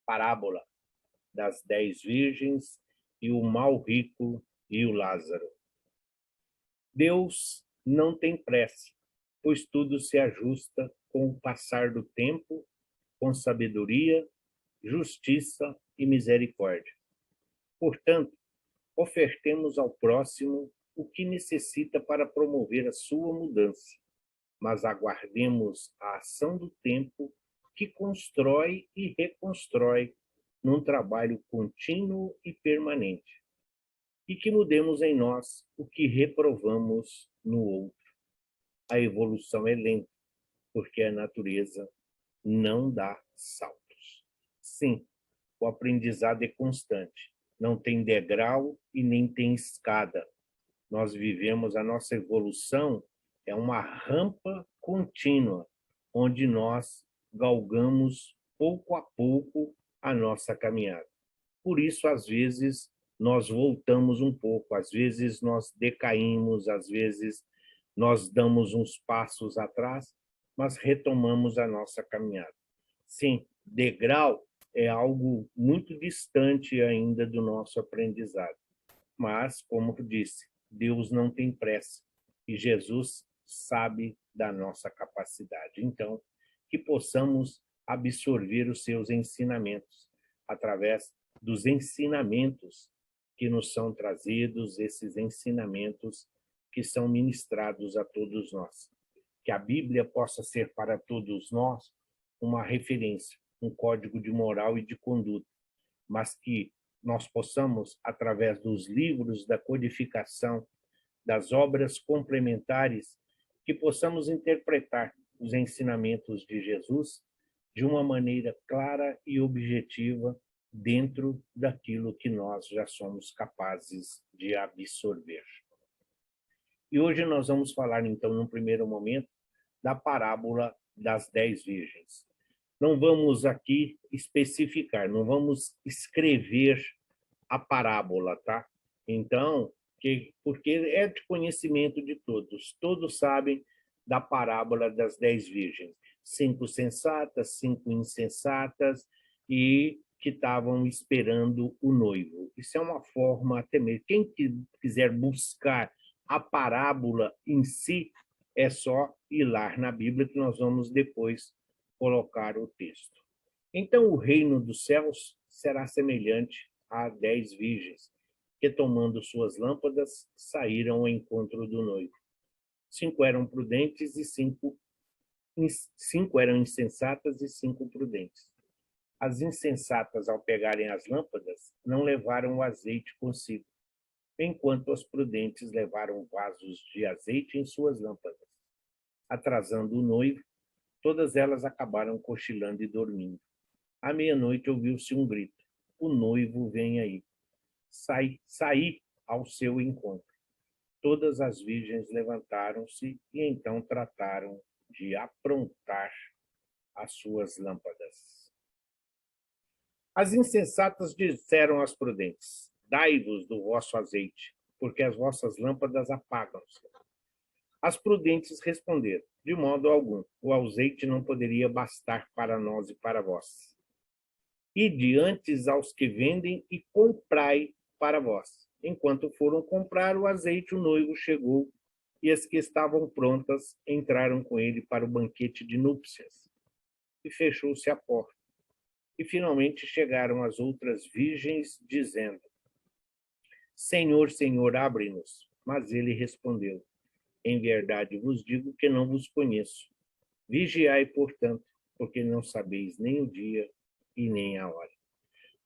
parábola das 10 virgens e o mal rico e o Lázaro. Deus não tem pressa, pois tudo se ajusta com o passar do tempo, com sabedoria, justiça e misericórdia. Portanto, ofertemos ao próximo o que necessita para promover a sua mudança, mas aguardemos a ação do tempo que constrói e reconstrói num trabalho contínuo e permanente, e que mudemos em nós o que reprovamos no outro. A evolução é lenta, porque a natureza não dá saltos. Sim, o aprendizado é constante, não tem degrau e nem tem escada. Nós vivemos a nossa evolução, é uma rampa contínua, onde nós galgamos pouco a pouco a nossa caminhada. Por isso, às vezes, nós voltamos um pouco, às vezes nós decaímos, às vezes nós damos uns passos atrás, mas retomamos a nossa caminhada. Sim, degrau é algo muito distante ainda do nosso aprendizado. Mas, como eu disse, Deus não tem pressa e Jesus sabe da nossa capacidade. Então, que possamos absorver os seus ensinamentos através dos ensinamentos que nos são trazidos, esses ensinamentos que são ministrados a todos nós. Que a Bíblia possa ser para todos nós uma referência, um código de moral e de conduta, mas que nós possamos, através dos livros da codificação, das obras complementares, que possamos interpretar os ensinamentos de Jesus de uma maneira clara e objetiva dentro daquilo que nós já somos capazes de absorver. E hoje nós vamos falar, então, num primeiro momento, da parábola das 10 virgens. Não vamos aqui especificar, não vamos escrever a parábola, tá? Então, porque é de conhecimento de todos. Todos sabem da parábola das 10 virgens. 5 sensatas, 5 insensatas e que estavam esperando o noivo. Isso é uma forma até mesmo. Quem quiser buscar a parábola em si, é só ir lá na Bíblia que nós vamos depois colocar o texto. Então, o reino dos céus será semelhante a 10 virgens, que, tomando suas lâmpadas, saíram ao encontro do noivo. 5 eram prudentes e 5 eram insensatas e 5 prudentes. As insensatas, ao pegarem as lâmpadas, não levaram o azeite consigo, enquanto as prudentes levaram vasos de azeite em suas lâmpadas. Atrasando o noivo, todas elas acabaram cochilando e dormindo. À meia-noite ouviu-se um grito: o noivo vem aí. Saí ao seu encontro. Todas as virgens levantaram-se e então trataram de aprontar as suas lâmpadas. As insensatas disseram às prudentes: dai-vos do vosso azeite, porque as vossas lâmpadas apagam-se. As prudentes responderam: de modo algum, o azeite não poderia bastar para nós e para vós. Ide antes aos que vendem e comprai para vós. Enquanto foram comprar o azeite, o noivo chegou, e as que estavam prontas entraram com ele para o banquete de núpcias. E fechou-se a porta. E finalmente chegaram as outras virgens, dizendo: Senhor, Senhor, abre-nos. Mas ele respondeu: em verdade vos digo que não vos conheço. Vigiai, portanto, porque não sabeis nem o dia e nem a hora.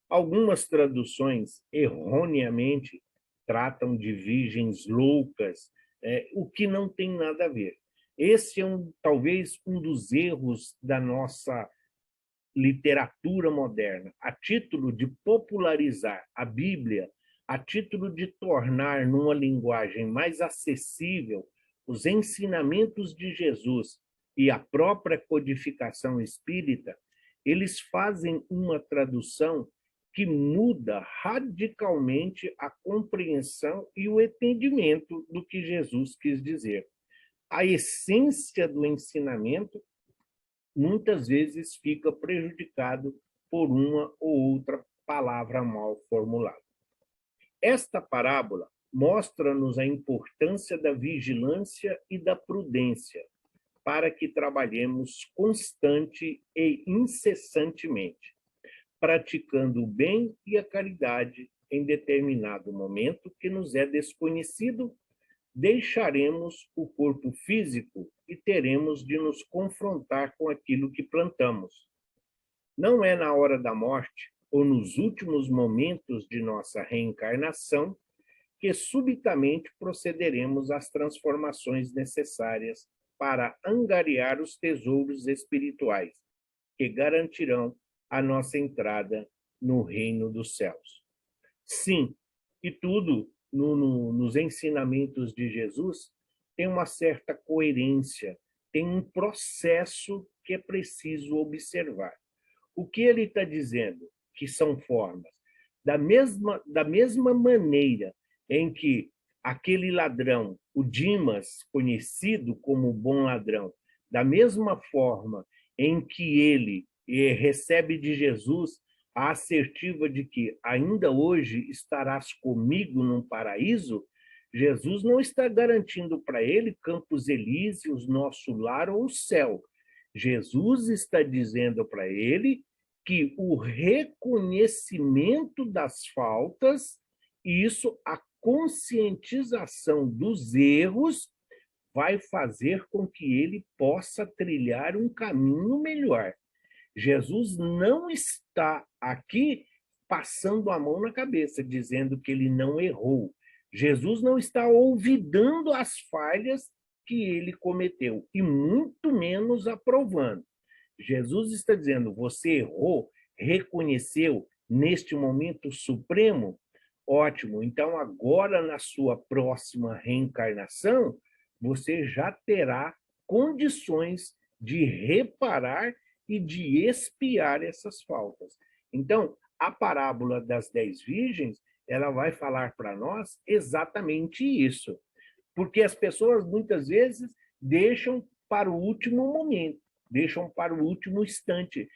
Algumas traduções, erroneamente, tratam de virgens loucas, o que não tem nada a ver. Esse é talvez um dos erros da nossa literatura moderna, a título de popularizar a Bíblia, a título de tornar numa linguagem mais acessível os ensinamentos de Jesus e a própria codificação espírita. Eles fazem uma tradução que muda radicalmente a compreensão e o entendimento do que Jesus quis dizer. A essência do ensinamento muitas vezes fica prejudicado por uma ou outra palavra mal formulada. Esta parábola mostra-nos a importância da vigilância e da prudência para que trabalhemos constante e incessantemente, praticando o bem e a caridade em determinado momento que nos é desconhecido, deixaremos o corpo físico e teremos de nos confrontar com aquilo que plantamos. Não é na hora da morte ou nos últimos momentos de nossa reencarnação que subitamente procederemos às transformações necessárias para angariar os tesouros espirituais que garantirão a nossa entrada no reino dos céus. Sim, e tudo nos ensinamentos de Jesus tem uma certa coerência, tem um processo que é preciso observar. O que ele está dizendo? Que são formas. Da mesma maneira em que aquele ladrão, o Dimas, conhecido como o bom ladrão, da mesma forma em que ele recebe de Jesus a assertiva de que ainda hoje estarás comigo num paraíso, Jesus não está garantindo para ele Campos Elíseos, nosso lar ou o céu. Jesus está dizendo para ele que o reconhecimento das faltas, isso, a conscientização dos erros, vai fazer com que ele possa trilhar um caminho melhor. Jesus não está aqui passando a mão na cabeça, dizendo que ele não errou. Jesus não está olvidando as falhas que ele cometeu, e muito menos aprovando. Jesus está dizendo, você errou, reconheceu neste momento supremo? Ótimo, então agora na sua próxima reencarnação, você já terá condições de reparar e de expiar essas faltas. Então, a parábola das 10 virgens, ela vai falar para nós exatamente isso. Porque as pessoas, muitas vezes, deixam para o último momento, deixam para o último instante,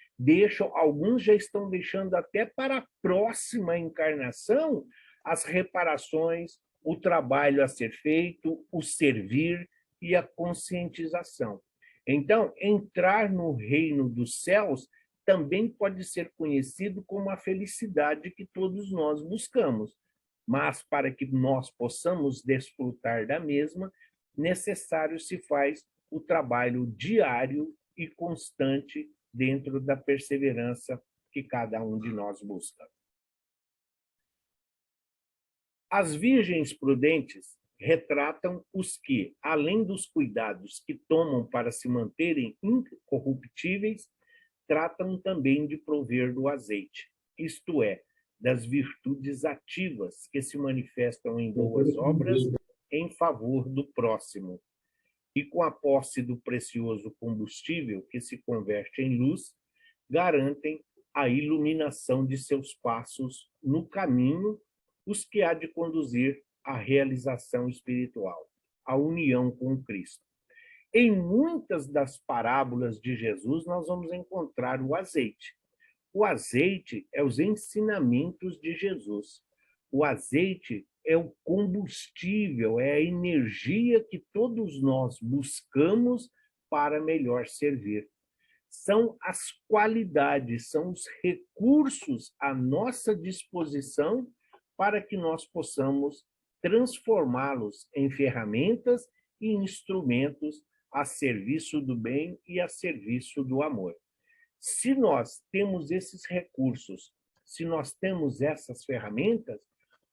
alguns já estão deixando até para a próxima encarnação as reparações, o trabalho a ser feito, o servir e a conscientização. Então, entrar no reino dos céus também pode ser conhecido como a felicidade que todos nós buscamos. Mas, para que nós possamos desfrutar da mesma, necessário se faz o trabalho diário e constante dentro da perseverança que cada um de nós busca. As virgens prudentes retratam os que, além dos cuidados que tomam para se manterem incorruptíveis, tratam também de prover do azeite, isto é, das virtudes ativas que se manifestam em boas obras em favor do próximo. E com a posse do precioso combustível que se converte em luz, garantem a iluminação de seus passos no caminho, os que há de conduzir à realização espiritual, à união com Cristo. Em muitas das parábolas de Jesus, nós vamos encontrar o azeite. O azeite é os ensinamentos de Jesus. O azeite é o combustível, é a energia que todos nós buscamos para melhor servir. São as qualidades, são os recursos à nossa disposição para que nós possamos transformá-los em ferramentas e instrumentos a serviço do bem e a serviço do amor. Se nós temos esses recursos, se nós temos essas ferramentas,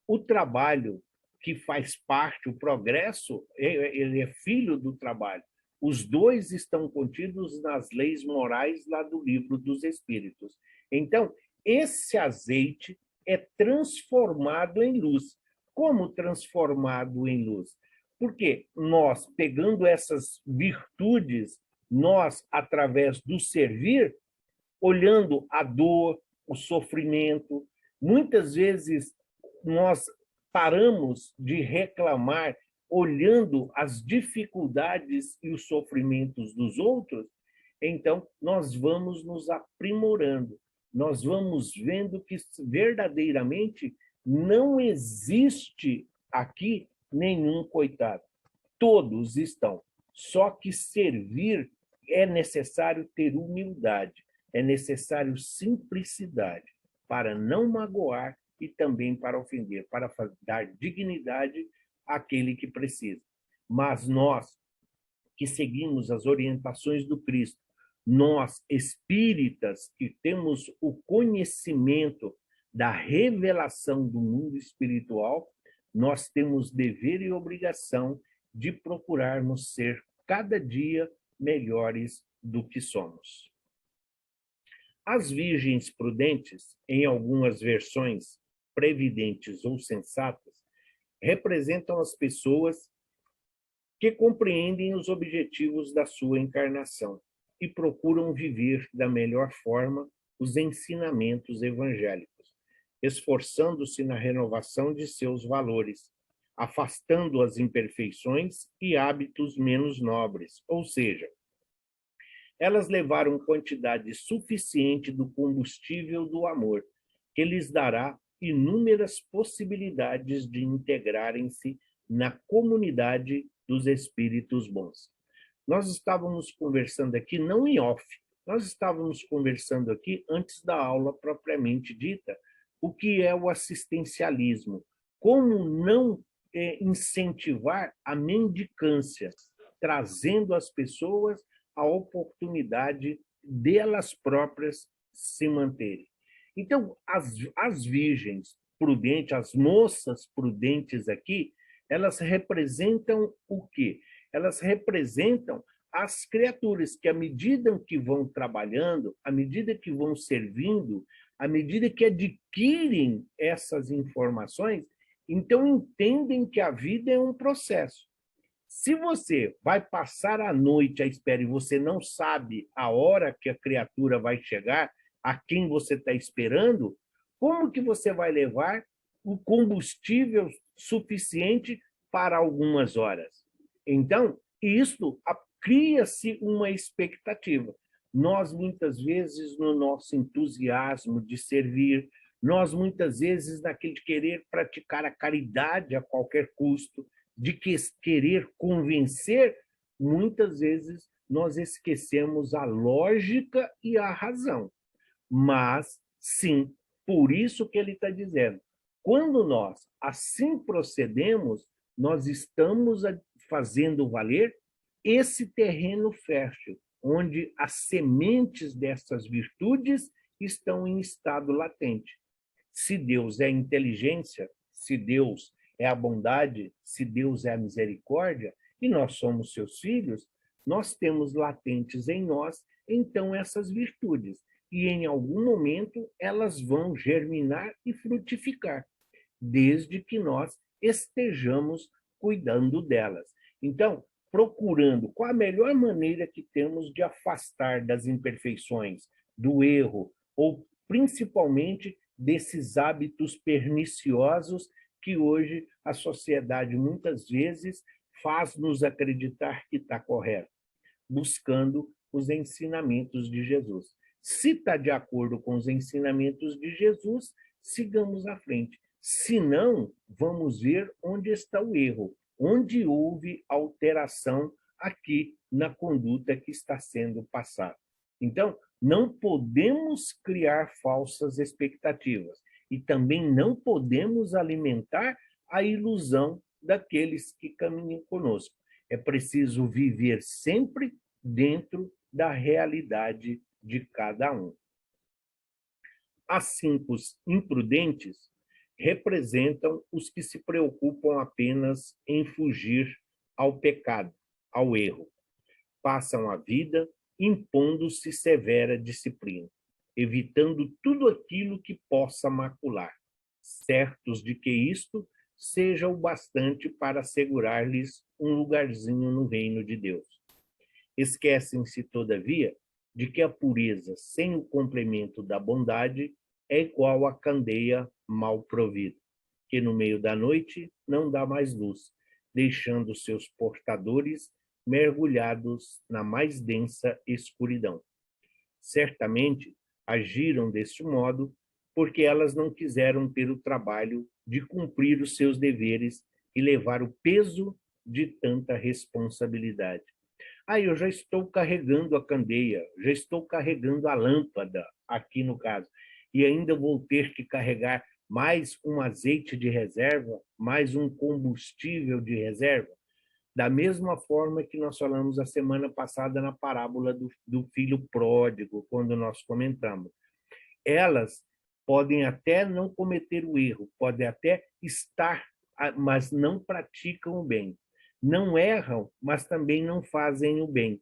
o trabalho que faz parte, o progresso, ele é filho do trabalho. Os dois estão contidos nas leis morais lá do Livro dos Espíritos. Então, esse azeite é transformado em luz. Como transformado em luz? Porque nós, pegando essas virtudes, nós, através do servir, olhando a dor, o sofrimento, muitas vezes nós paramos de reclamar olhando as dificuldades e os sofrimentos dos outros, então nós vamos nos aprimorando. nós vamos vendo que verdadeiramente não existe aqui nenhum coitado. Todos estão. Só que servir é necessário ter humildade, é necessário simplicidade para não magoar e também para ofender, para dar dignidade àquele que precisa. Mas nós, que seguimos as orientações do Cristo, nós, espíritas, que temos o conhecimento da revelação do mundo espiritual, nós temos dever e obrigação de procurarmos ser cada dia melhores do que somos. As virgens prudentes, em algumas versões previdentes ou sensatas, representam as pessoas que compreendem os objetivos da sua encarnação e procuram viver da melhor forma os ensinamentos evangélicos, esforçando-se na renovação de seus valores, afastando as imperfeições e hábitos menos nobres, ou seja, elas levaram quantidade suficiente do combustível do amor, que lhes dará inúmeras possibilidades de integrarem-se na comunidade dos espíritos bons. Nós estávamos conversando aqui, não em off, nós estávamos conversando aqui antes da aula propriamente dita, o que é o assistencialismo, como não incentivar a mendicância, trazendo às pessoas a oportunidade delas próprias se manterem. Então, as virgens prudentes, as moças prudentes aqui, elas representam o quê? Elas representam as criaturas que, à medida que vão trabalhando, à medida que vão servindo, à medida que adquirem essas informações, então entendem que a vida é um processo. Se você vai passar a noite à espera e você não sabe a hora que a criatura vai chegar, a quem você está esperando, como que você vai levar o combustível suficiente para algumas horas? Então, isto cria-se uma expectativa. Nós, muitas vezes, no nosso entusiasmo de servir, nós, muitas vezes, naquele de querer praticar a caridade a qualquer custo, de querer convencer, muitas vezes nós esquecemos a lógica e a razão. Mas, sim, por isso que ele está dizendo, quando nós assim procedemos, nós estamos fazendo valer esse terreno fértil, onde as sementes dessas virtudes estão em estado latente. Se Deus é a inteligência, se Deus é a bondade, se Deus é a misericórdia, e nós somos seus filhos, nós temos latentes em nós, então, essas virtudes. E em algum momento elas vão germinar e frutificar, desde que nós estejamos cuidando delas. Então, procurando qual a melhor maneira que temos de afastar das imperfeições, do erro, ou principalmente desses hábitos perniciosos que hoje a sociedade muitas vezes faz nos acreditar que está correto, buscando os ensinamentos de Jesus. Se está de acordo com os ensinamentos de Jesus, sigamos à frente. Se não, vamos ver onde está o erro, onde houve alteração aqui na conduta que está sendo passada. Então, não podemos criar falsas expectativas e também não podemos alimentar a ilusão daqueles que caminham conosco. É preciso viver sempre dentro da realidade de cada um. As 5 imprudentes representam os que se preocupam apenas em fugir ao pecado, ao erro. Passam a vida impondo-se severa disciplina, evitando tudo aquilo que possa macular, certos de que isto seja o bastante para assegurar-lhes um lugarzinho no reino de Deus. Esquecem-se, todavia, de que a pureza sem o complemento da bondade é igual à candeia mal provida, que no meio da noite não dá mais luz, deixando seus portadores mergulhados na mais densa escuridão. Certamente, agiram deste modo porque elas não quiseram ter o trabalho de cumprir os seus deveres e levar o peso de tanta responsabilidade. Eu já estou carregando a candeia, já estou carregando a lâmpada, aqui no caso, e ainda vou ter que carregar mais um azeite de reserva, mais um combustível de reserva. Da mesma forma que nós falamos a semana passada na parábola do filho pródigo, quando nós comentamos. Elas podem até não cometer o erro, podem até estar, mas não praticam o bem. Não erram, mas também não fazem o bem.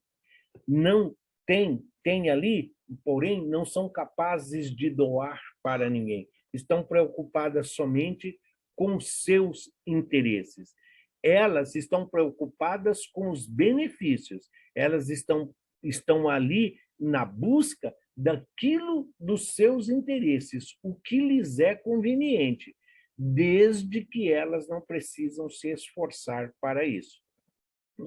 Não tem ali, porém, não são capazes de doar para ninguém. Estão preocupadas somente com seus interesses. Elas estão preocupadas com os benefícios. Elas estão ali na busca daquilo dos seus interesses, o que lhes é conveniente, desde que elas não precisam se esforçar para isso.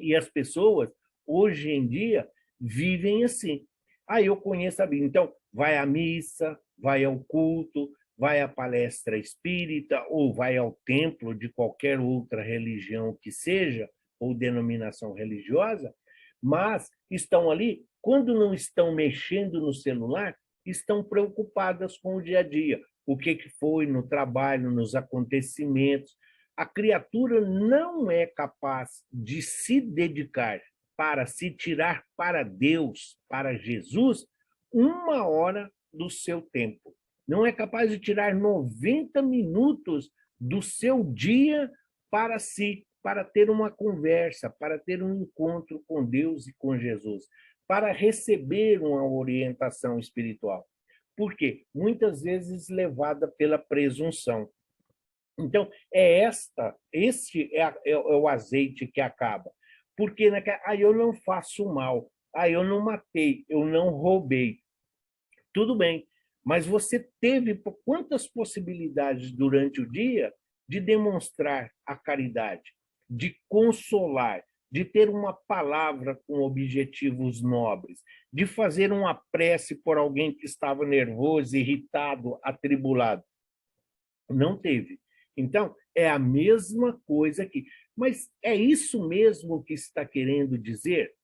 E as pessoas, hoje em dia, vivem assim. Eu conheço a Bíblia. Então, vai à missa, vai ao culto, vai à palestra espírita ou vai ao templo de qualquer outra religião que seja, ou denominação religiosa, mas estão ali, quando não estão mexendo no celular, estão preocupadas com o dia a dia. O que foi no trabalho, nos acontecimentos. A criatura não é capaz de se dedicar para se tirar para Deus, para Jesus, 1 hora do seu tempo. Não é capaz de tirar 90 minutos do seu dia para si, para ter uma conversa, para ter um encontro com Deus e com Jesus, para receber uma orientação espiritual. Por quê? Muitas vezes levada pela presunção. Então, este é o azeite que acaba. Porque eu não faço mal, eu não matei, eu não roubei. Tudo bem, mas você teve quantas possibilidades durante o dia de demonstrar a caridade, de consolar, de ter uma palavra com objetivos nobres, de fazer uma prece por alguém que estava nervoso, irritado, atribulado? Não teve. Então, é a mesma coisa aqui. Mas é isso mesmo que está querendo dizer?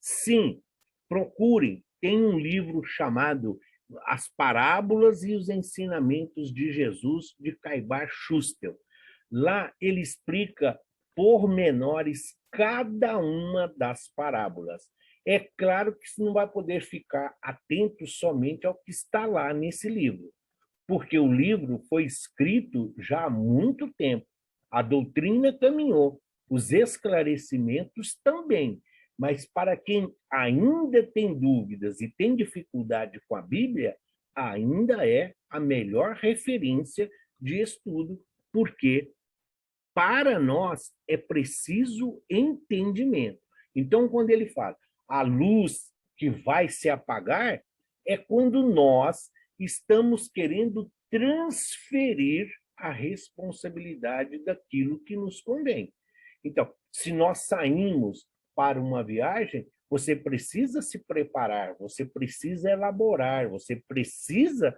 Sim, procurem. Tem um livro chamado As Parábolas e os Ensinamentos de Jesus, de Caibar Schuster. Lá ele explica pormenores cada uma das parábolas. É claro que você não vai poder ficar atento somente ao que está lá nesse livro, porque o livro foi escrito já há muito tempo. A doutrina caminhou, os esclarecimentos também. Mas para quem ainda tem dúvidas e tem dificuldade com a Bíblia, ainda é a melhor referência de estudo, porque para nós é preciso entendimento. Então, quando ele fala a luz que vai se apagar, é quando nós estamos querendo transferir a responsabilidade daquilo que nos convém. Então, se nós saímos para uma viagem, você precisa se preparar, você precisa elaborar, você precisa,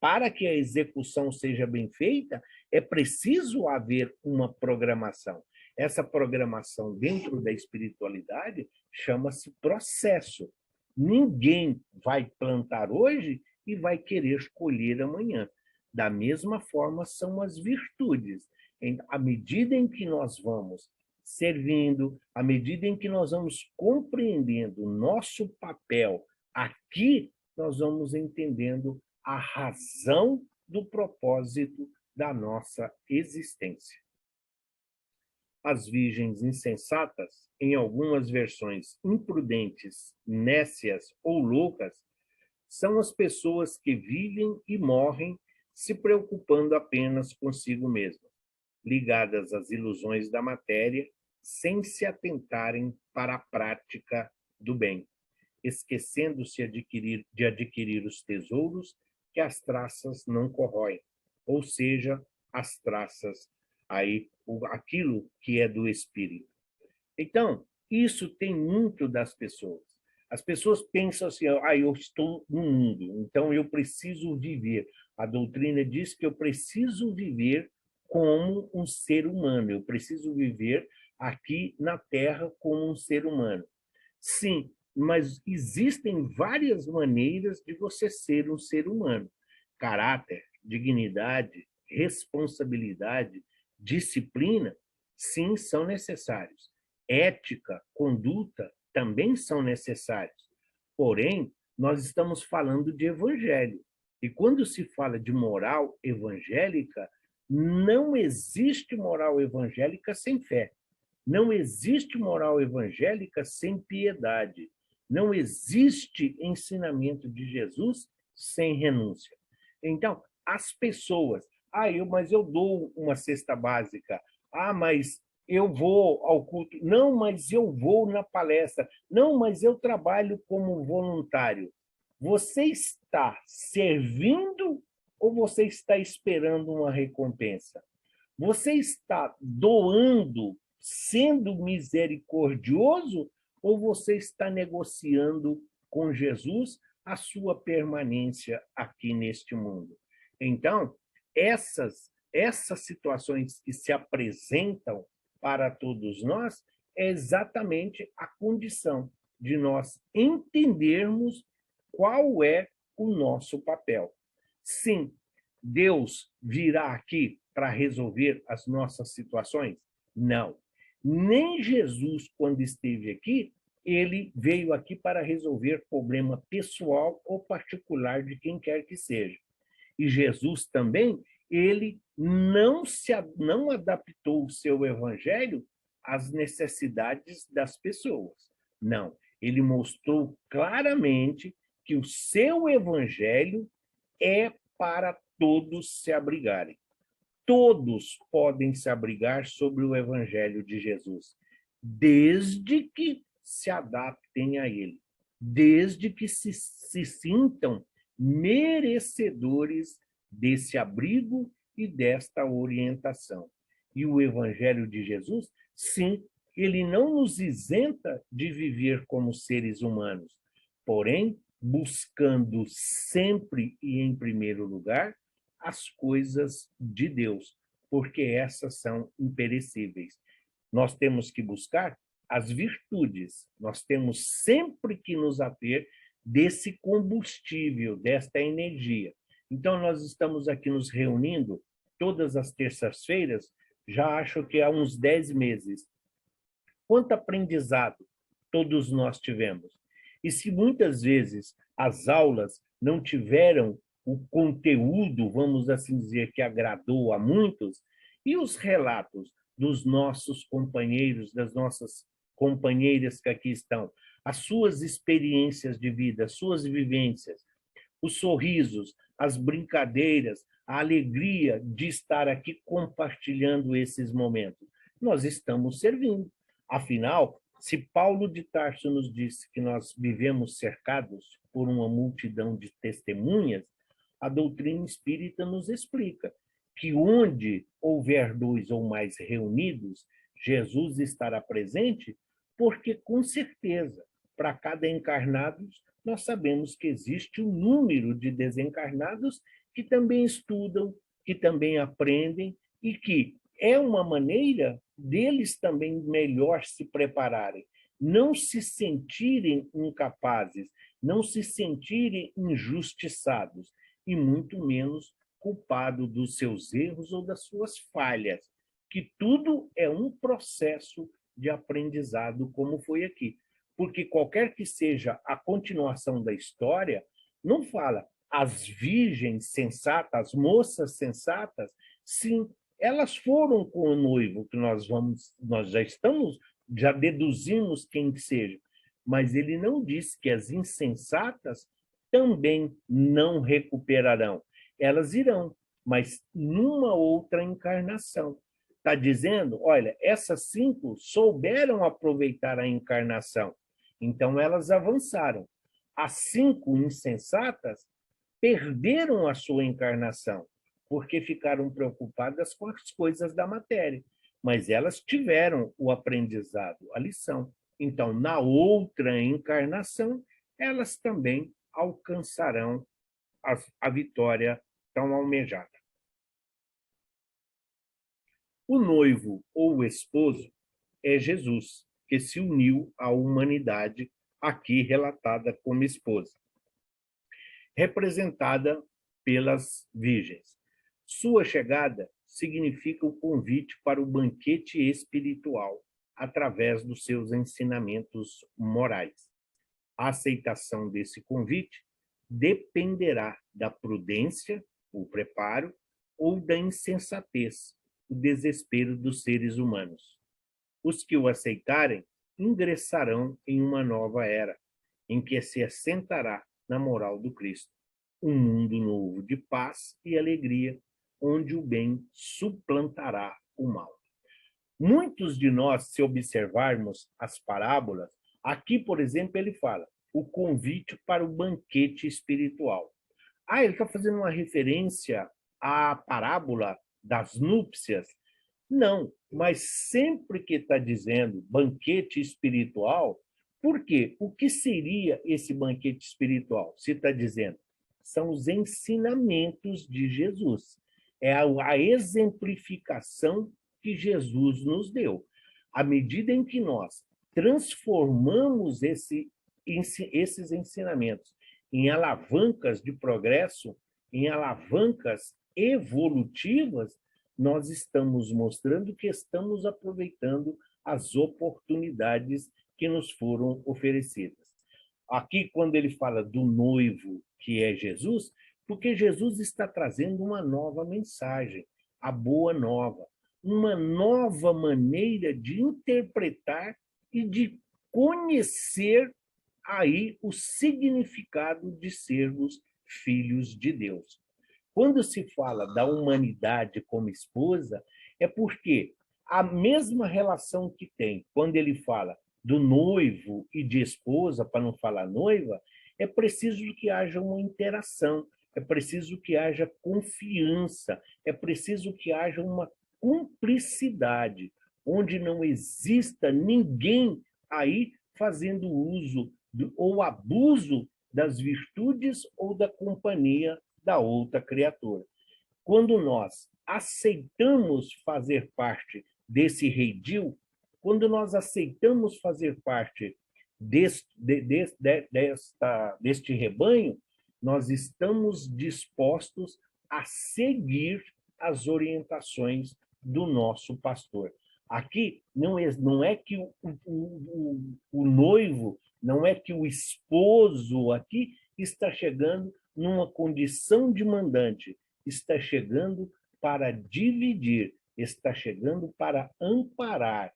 para que a execução seja bem feita, é preciso haver uma programação. Essa programação dentro da espiritualidade chama-se processo. Ninguém vai plantar hoje e vai querer colher amanhã. Da mesma forma são as virtudes. À medida em que nós vamos servindo, à medida em que nós vamos compreendendo o nosso papel aqui, nós vamos entendendo a razão do propósito da nossa existência. As virgens insensatas, em algumas versões imprudentes, nécias ou loucas, são as pessoas que vivem e morrem se preocupando apenas consigo mesmas, ligadas às ilusões da matéria, sem se atentarem para a prática do bem, esquecendo-se de adquirir os tesouros que as traças não corroem, ou seja, as traças, aquilo que é do espírito. Então, isso tem muito das pessoas. As pessoas pensam assim, eu estou no mundo, então eu preciso viver. A doutrina diz que eu preciso viver como um ser humano, eu preciso viver aqui na Terra como um ser humano. Sim, mas existem várias maneiras de você ser um ser humano. Caráter, dignidade, responsabilidade, disciplina, sim, são necessários. Ética, conduta também são necessários. Porém, nós estamos falando de evangelho. E quando se fala de moral evangélica, não existe moral evangélica sem fé. Não existe moral evangélica sem piedade. Não existe ensinamento de Jesus sem renúncia. Então, as pessoas, mas eu dou uma cesta básica. Mas eu vou ao culto. Não, mas eu vou na palestra. Não, mas eu trabalho como voluntário. Você está servindo ou você está esperando uma recompensa? Você está doando, sendo misericordioso, ou você está negociando com Jesus a sua permanência aqui neste mundo? Então, essas situações que se apresentam para todos nós é exatamente a condição de nós entendermos qual é o nosso papel. Sim, Deus virá aqui para resolver as nossas situações? Não. Nem Jesus, quando esteve aqui, ele veio aqui para resolver problema pessoal ou particular de quem quer que seja. E Jesus também, ele não adaptou o seu evangelho às necessidades das pessoas. Não, ele mostrou claramente que o seu evangelho é para todos se abrigarem. Todos podem se abrigar sobre o evangelho de Jesus, desde que se adaptem a ele, desde que se sintam merecedores desse abrigo e desta orientação. E o evangelho de Jesus, sim, ele não nos isenta de viver como seres humanos, porém, buscando sempre e em primeiro lugar as coisas de Deus, porque essas são imperecíveis. Nós temos que buscar as virtudes, nós temos sempre que nos ater desse combustível, desta energia. Então, nós estamos aqui nos reunindo todas as terças-feiras, já acho que há uns 10 meses. Quanto aprendizado todos nós tivemos. E se muitas vezes as aulas não tiveram o conteúdo, vamos assim dizer, que agradou a muitos, e os relatos dos nossos companheiros, das nossas companheiras que aqui estão, as suas experiências de vida, as suas vivências, os sorrisos, as brincadeiras, a alegria de estar aqui compartilhando esses momentos. Nós estamos servindo. Afinal, se Paulo de Tarso nos disse que nós vivemos cercados por uma multidão de testemunhas, a doutrina espírita nos explica que onde houver 2 ou mais reunidos, Jesus estará presente, porque, com certeza, para cada encarnado, nós sabemos que existe um número de desencarnados que também estudam, que também aprendem e que é uma maneira deles também melhor se prepararem, não se sentirem incapazes, não se sentirem injustiçados e muito menos culpados dos seus erros ou das suas falhas, que tudo é um processo de aprendizado, como foi aqui. Porque qualquer que seja a continuação da história, não fala as virgens sensatas, as moças sensatas, sim, elas foram com o noivo, que nós já deduzimos quem que seja, mas ele não disse que as insensatas também não recuperarão. Elas irão, mas numa outra encarnação. Está dizendo, olha, essas 5 souberam aproveitar a encarnação, então elas avançaram. As 5 insensatas perderam a sua encarnação, porque ficaram preocupadas com as coisas da matéria. Mas elas tiveram o aprendizado, a lição. Então, na outra encarnação, elas também alcançarão a vitória tão almejada. O noivo ou o esposo é Jesus, que se uniu à humanidade, aqui relatada como esposa, representada pelas virgens. Sua chegada significa o convite para o banquete espiritual, através dos seus ensinamentos morais. A aceitação desse convite dependerá da prudência, o preparo, ou da insensatez, o desespero dos seres humanos. Os que o aceitarem ingressarão em uma nova era, em que se assentará na moral do Cristo, um mundo novo de paz e alegria, onde o bem suplantará o mal. Muitos de nós, se observarmos as parábolas, aqui, por exemplo, ele fala o convite para o banquete espiritual. Ele está fazendo uma referência à parábola das núpcias? Não, mas sempre que está dizendo banquete espiritual, por quê? O que seria esse banquete espiritual? Se está dizendo, são os ensinamentos de Jesus. É a exemplificação que Jesus nos deu. À medida em que nós transformamos esses ensinamentos em alavancas de progresso, em alavancas evolutivas, nós estamos mostrando que estamos aproveitando as oportunidades que nos foram oferecidas. Aqui, quando ele fala do noivo, que é Jesus, porque Jesus está trazendo uma nova mensagem, a boa nova, uma nova maneira de interpretar e de conhecer aí o significado de sermos filhos de Deus. Quando se fala da humanidade como esposa, é porque a mesma relação que tem quando ele fala do noivo e de esposa, para não falar noiva, é preciso que haja uma interação, é preciso que haja confiança, é preciso que haja uma cumplicidade, onde não exista ninguém aí fazendo uso ou abuso das virtudes ou da companhia da outra criatura. Quando nós aceitamos fazer parte desse redil, quando nós aceitamos fazer parte deste rebanho, nós estamos dispostos a seguir as orientações do nosso pastor. Aqui não é que o noivo, não é que o esposo aqui está chegando numa condição de mandante, está chegando para dividir, está chegando para amparar,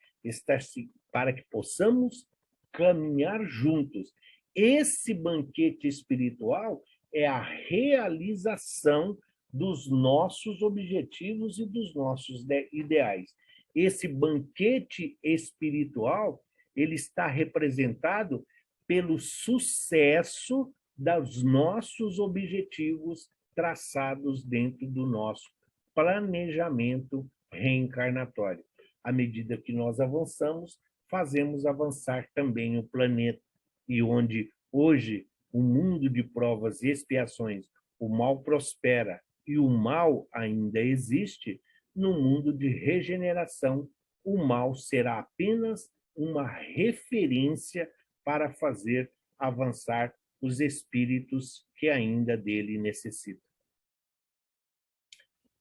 para que possamos caminhar juntos. Esse banquete espiritual é a realização dos nossos objetivos e dos nossos ideais. Esse banquete espiritual, ele está representado pelo sucesso dos nossos objetivos traçados dentro do nosso planejamento reencarnatório. À medida que nós avançamos, fazemos avançar também o planeta, e onde hoje o mundo de provas e expiações, o mal prospera e o mal ainda existe, no mundo de regeneração, o mal será apenas uma referência para fazer avançar os espíritos que ainda dele necessitam.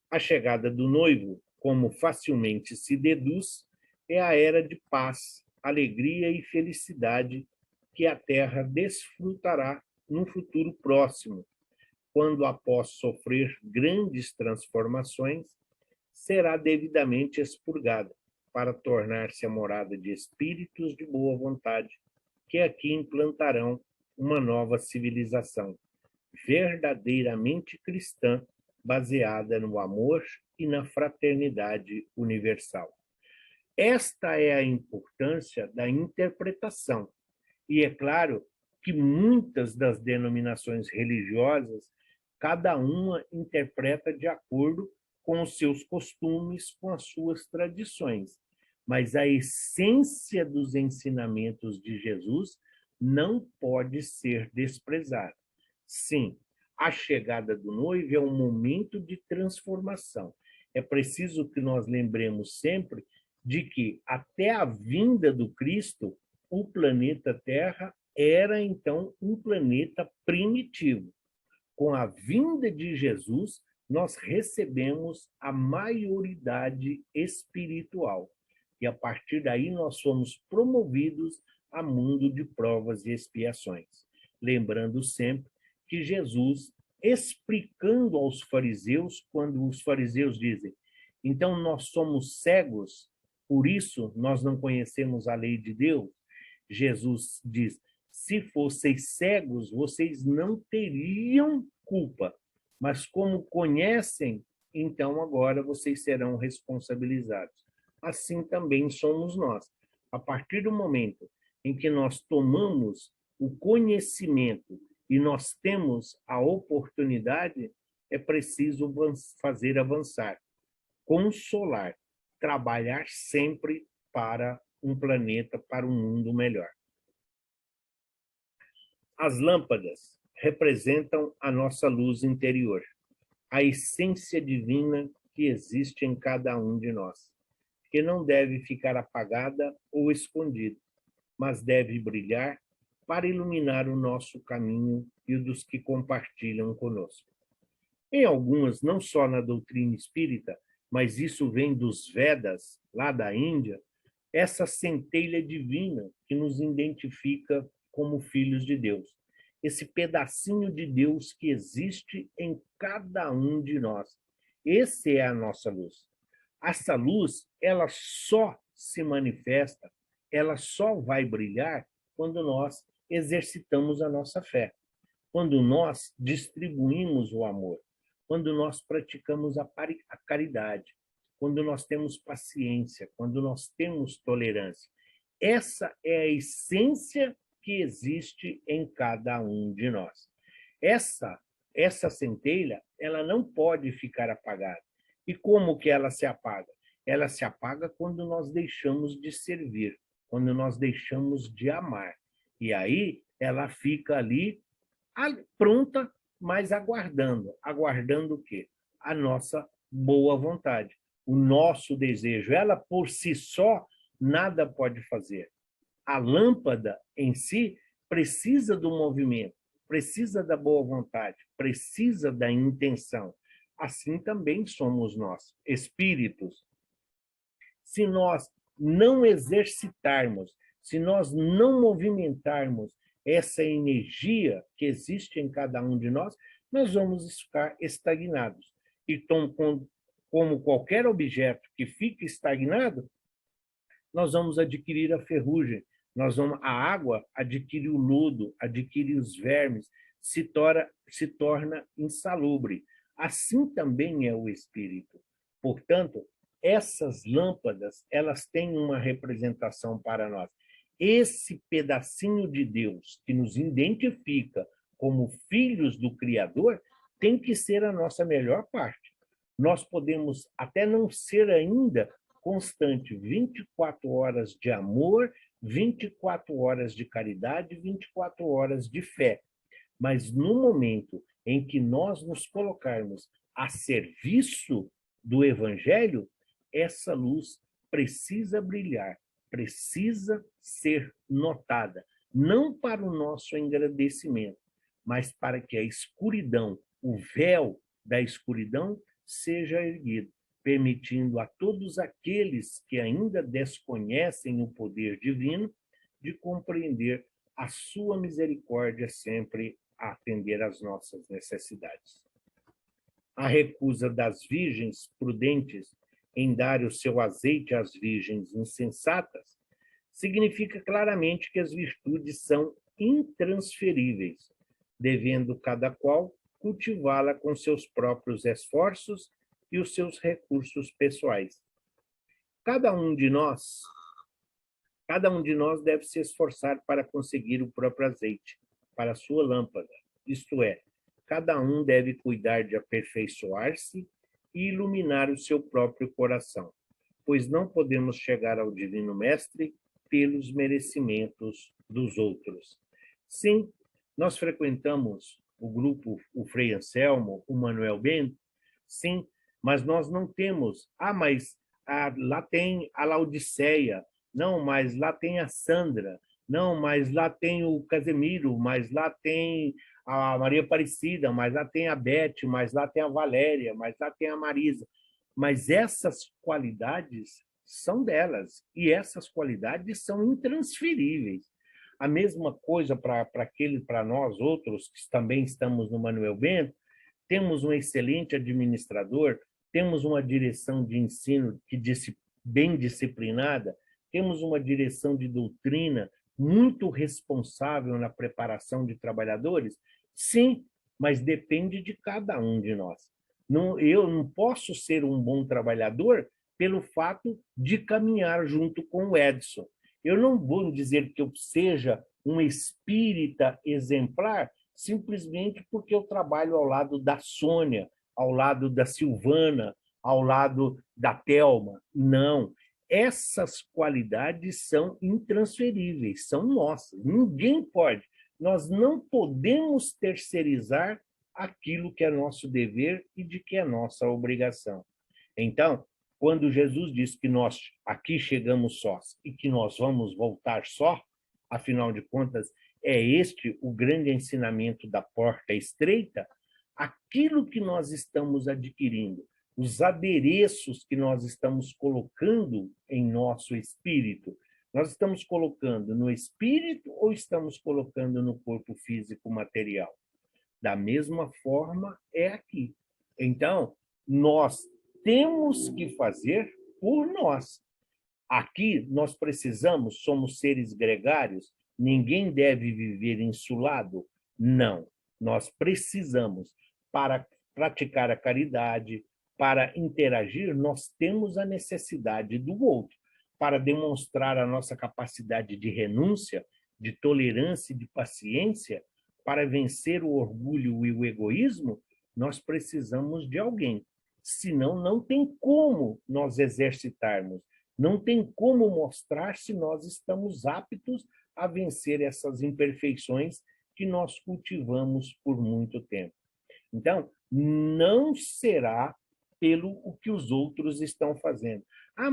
A chegada do noivo, como facilmente se deduz, é a era de paz, alegria e felicidade que a Terra desfrutará num futuro próximo, quando, após sofrer grandes transformações, será devidamente expurgada para tornar-se a morada de espíritos de boa vontade, que aqui implantarão uma nova civilização, verdadeiramente cristã, baseada no amor e na fraternidade universal. Esta é a importância da interpretação. E é claro que muitas das denominações religiosas, cada uma interpreta de acordo com os seus costumes, com as suas tradições. mas a essência dos ensinamentos de Jesus não pode ser desprezada. Sim, a chegada do noivo é um momento de transformação. É preciso que nós lembremos sempre de que, até a vinda do Cristo, o planeta Terra era, então, um planeta primitivo. Com a vinda de Jesus, nós recebemos a maioridade espiritual. E, a partir daí, nós somos promovidos a mundo de provas e expiações. Lembrando sempre que Jesus, explicando aos fariseus, quando os fariseus dizem, então nós somos cegos, por isso nós não conhecemos a lei de Deus, Jesus diz, se fosseis cegos, vocês não teriam culpa, mas como conhecem, então agora vocês serão responsabilizados. Assim também somos nós. A partir do momento em que nós tomamos o conhecimento e nós temos a oportunidade, é preciso fazer avançar, consolar, trabalhar sempre para um planeta, para um mundo melhor. As lâmpadas representam a nossa luz interior, a essência divina que existe em cada um de nós, que não deve ficar apagada ou escondida, mas deve brilhar para iluminar o nosso caminho e o dos que compartilham conosco. Em algumas, não só na doutrina espírita, mas isso vem dos Vedas, lá da Índia, essa centelha divina que nos identifica como filhos de Deus. Esse pedacinho de Deus que existe em cada um de nós. Esse é a nossa luz. Essa luz, ela só se manifesta, ela só vai brilhar quando nós exercitamos a nossa fé, quando nós distribuímos o amor, quando nós praticamos a caridade, quando nós temos paciência, quando nós temos tolerância. Essa é a essência que existe em cada um de nós. Essa centelha, ela não pode ficar apagada. E como que ela se apaga? Ela se apaga quando nós deixamos de servir, quando nós deixamos de amar. E aí ela fica ali pronta, mas aguardando. Aguardando o quê? A nossa boa vontade, o nosso desejo. Ela, por si só, nada pode fazer. A lâmpada em si precisa do movimento, precisa da boa vontade, precisa da intenção. Assim também somos nós, espíritos. Se nós não exercitarmos, se nós não movimentarmos essa energia que existe em cada um de nós, nós vamos ficar estagnados. E como qualquer objeto que fica estagnado, nós vamos adquirir a ferrugem, a água adquire o lodo, adquire os vermes, se torna insalubre. Assim também é o espírito. Portanto, essas lâmpadas, elas têm uma representação para nós. Esse pedacinho de Deus que nos identifica como filhos do Criador tem que ser a nossa melhor parte. Nós podemos até não ser ainda constante, 24 horas de amor, 24 horas de caridade, 24 horas de fé. Mas no momento em que nós nos colocarmos a serviço do Evangelho, essa luz precisa brilhar, precisa ser notada, não para o nosso engrandecimento, mas para que a escuridão, o véu da escuridão, seja erguido, permitindo a todos aqueles que ainda desconhecem o poder divino de compreender a sua misericórdia sempre a atender às nossas necessidades. A recusa das virgens prudentes em dar o seu azeite às virgens insensatas significa claramente que as virtudes são intransferíveis, devendo cada qual cultivá-la com seus próprios esforços e os seus recursos pessoais. Cada um de nós deve se esforçar para conseguir o próprio azeite para a sua lâmpada. Isto é, cada um deve cuidar de aperfeiçoar-se e iluminar o seu próprio coração, pois não podemos chegar ao Divino Mestre pelos merecimentos dos outros. Sim, nós frequentamos o grupo, o Frei Anselmo, o Manuel Bento, sim, mas nós não temos, mas lá tem a Laodiceia, não, mas lá tem a Sandra, não, mas lá tem o Casemiro, mas lá tem a Maria Aparecida, mas lá tem a Beth, mas lá tem a Valéria, mas lá tem a Marisa. Mas essas qualidades são delas, e essas qualidades são intransferíveis. A mesma coisa para nós outros que também estamos no Manuel Bento, temos um excelente administrador, temos uma direção de ensino bem disciplinada, temos uma direção de doutrina muito responsável na preparação de trabalhadores? Sim, mas depende de cada um de nós. Eu não posso ser um bom trabalhador pelo fato de caminhar junto com o Edson. Eu não vou dizer que eu seja um espírita exemplar simplesmente porque eu trabalho ao lado da Sônia, ao lado da Silvana, ao lado da Thelma. Não. Essas qualidades são intransferíveis, são nossas. Ninguém pode. Nós não podemos terceirizar aquilo que é nosso dever e de que é nossa obrigação. Então, quando Jesus diz que nós aqui chegamos sós e que nós vamos voltar só, afinal de contas, é este o grande ensinamento da porta estreita, aquilo que nós estamos adquirindo, os adereços que nós estamos colocando em nosso espírito, nós estamos colocando no espírito ou estamos colocando no corpo físico material? Da mesma forma é aqui. Então, nós temos que fazer por nós. Aqui nós precisamos, somos seres gregários, ninguém deve viver insulado? Não. Nós precisamos, para praticar a caridade, para interagir, nós temos a necessidade do outro. Para demonstrar a nossa capacidade de renúncia, de tolerância e de paciência, para vencer o orgulho e o egoísmo, nós precisamos de alguém. Senão, não tem como nós exercitarmos, não tem como mostrar se nós estamos aptos a vencer essas imperfeições que nós cultivamos por muito tempo. Então, não será pelo o que os outros estão fazendo.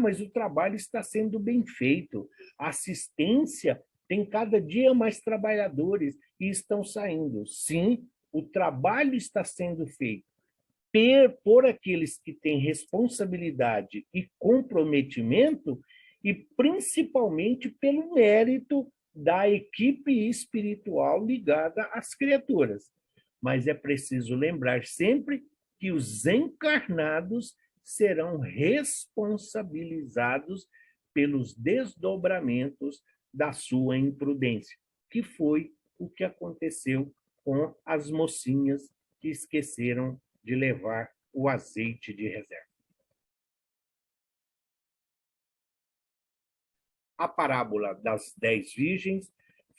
Mas o trabalho está sendo bem feito. A assistência tem cada dia mais trabalhadores e estão saindo. Sim, o trabalho está sendo feito por aqueles que têm responsabilidade e comprometimento e principalmente pelo mérito da equipe espiritual ligada às criaturas. Mas é preciso lembrar sempre que os encarnados serão responsabilizados pelos desdobramentos da sua imprudência, que foi o que aconteceu com as mocinhas que esqueceram de levar o azeite de reserva. A parábola das 10 virgens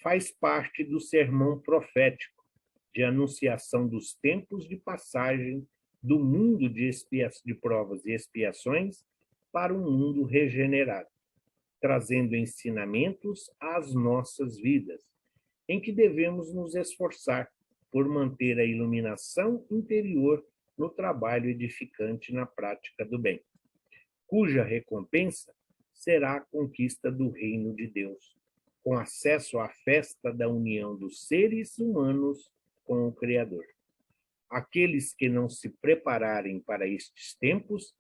faz parte do sermão profético de anunciação dos tempos de passagem do mundo de provas e expiações para um mundo regenerado, trazendo ensinamentos às nossas vidas, em que devemos nos esforçar por manter a iluminação interior no trabalho edificante na prática do bem, cuja recompensa será a conquista do reino de Deus, com acesso à festa da união dos seres humanos com o Criador. Aqueles que não se prepararem para estes tempos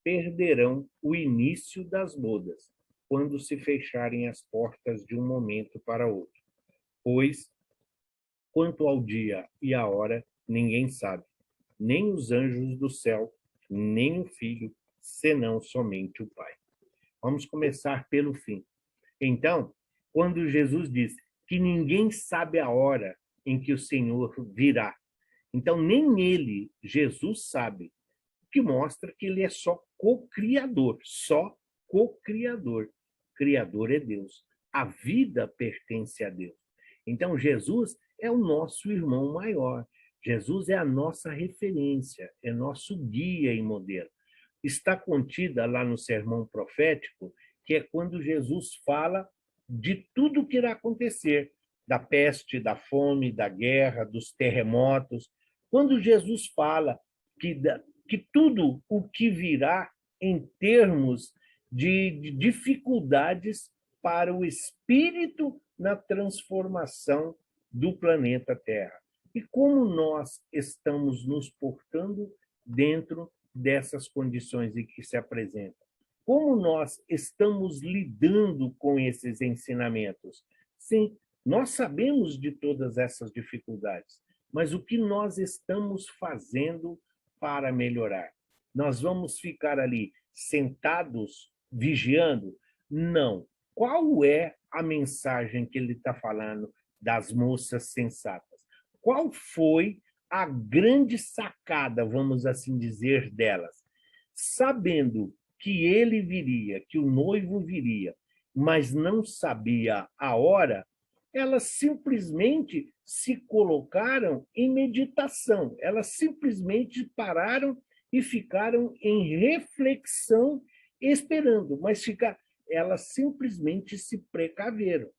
perderão o início das bodas, quando se fecharem as portas de um momento para outro. Pois, quanto ao dia e à hora, ninguém sabe, nem os anjos do céu, nem o Filho, senão somente o Pai. Vamos começar pelo fim. Então, quando Jesus diz que ninguém sabe a hora em que o Senhor virá, então nem ele, Jesus, sabe, o que mostra que ele é só co-criador, só co-criador. Criador é Deus. A vida pertence a Deus. Então, Jesus é o nosso irmão maior. Jesus é a nossa referência, é nosso guia e modelo. está contida lá no sermão profético, que é quando Jesus fala de tudo que irá acontecer, da peste, da fome, da guerra, dos terremotos. Quando Jesus fala que tudo o que virá em termos de dificuldades para o espírito na transformação do planeta Terra. E como nós estamos nos portando dentro dessas condições em que se apresentam? Como nós estamos lidando com esses ensinamentos? Sim, nós sabemos de todas essas dificuldades, mas o que nós estamos fazendo para melhorar? Nós vamos ficar ali sentados, vigiando? Não. Qual é a mensagem que ele está falando das moças sensatas? Qual foi a grande sacada, vamos assim dizer, delas? Sabendo que ele viria, que o noivo viria, mas não sabia a hora, elas simplesmente se colocaram em meditação, elas simplesmente pararam e ficaram em reflexão, esperando, mas elas simplesmente se precaveram,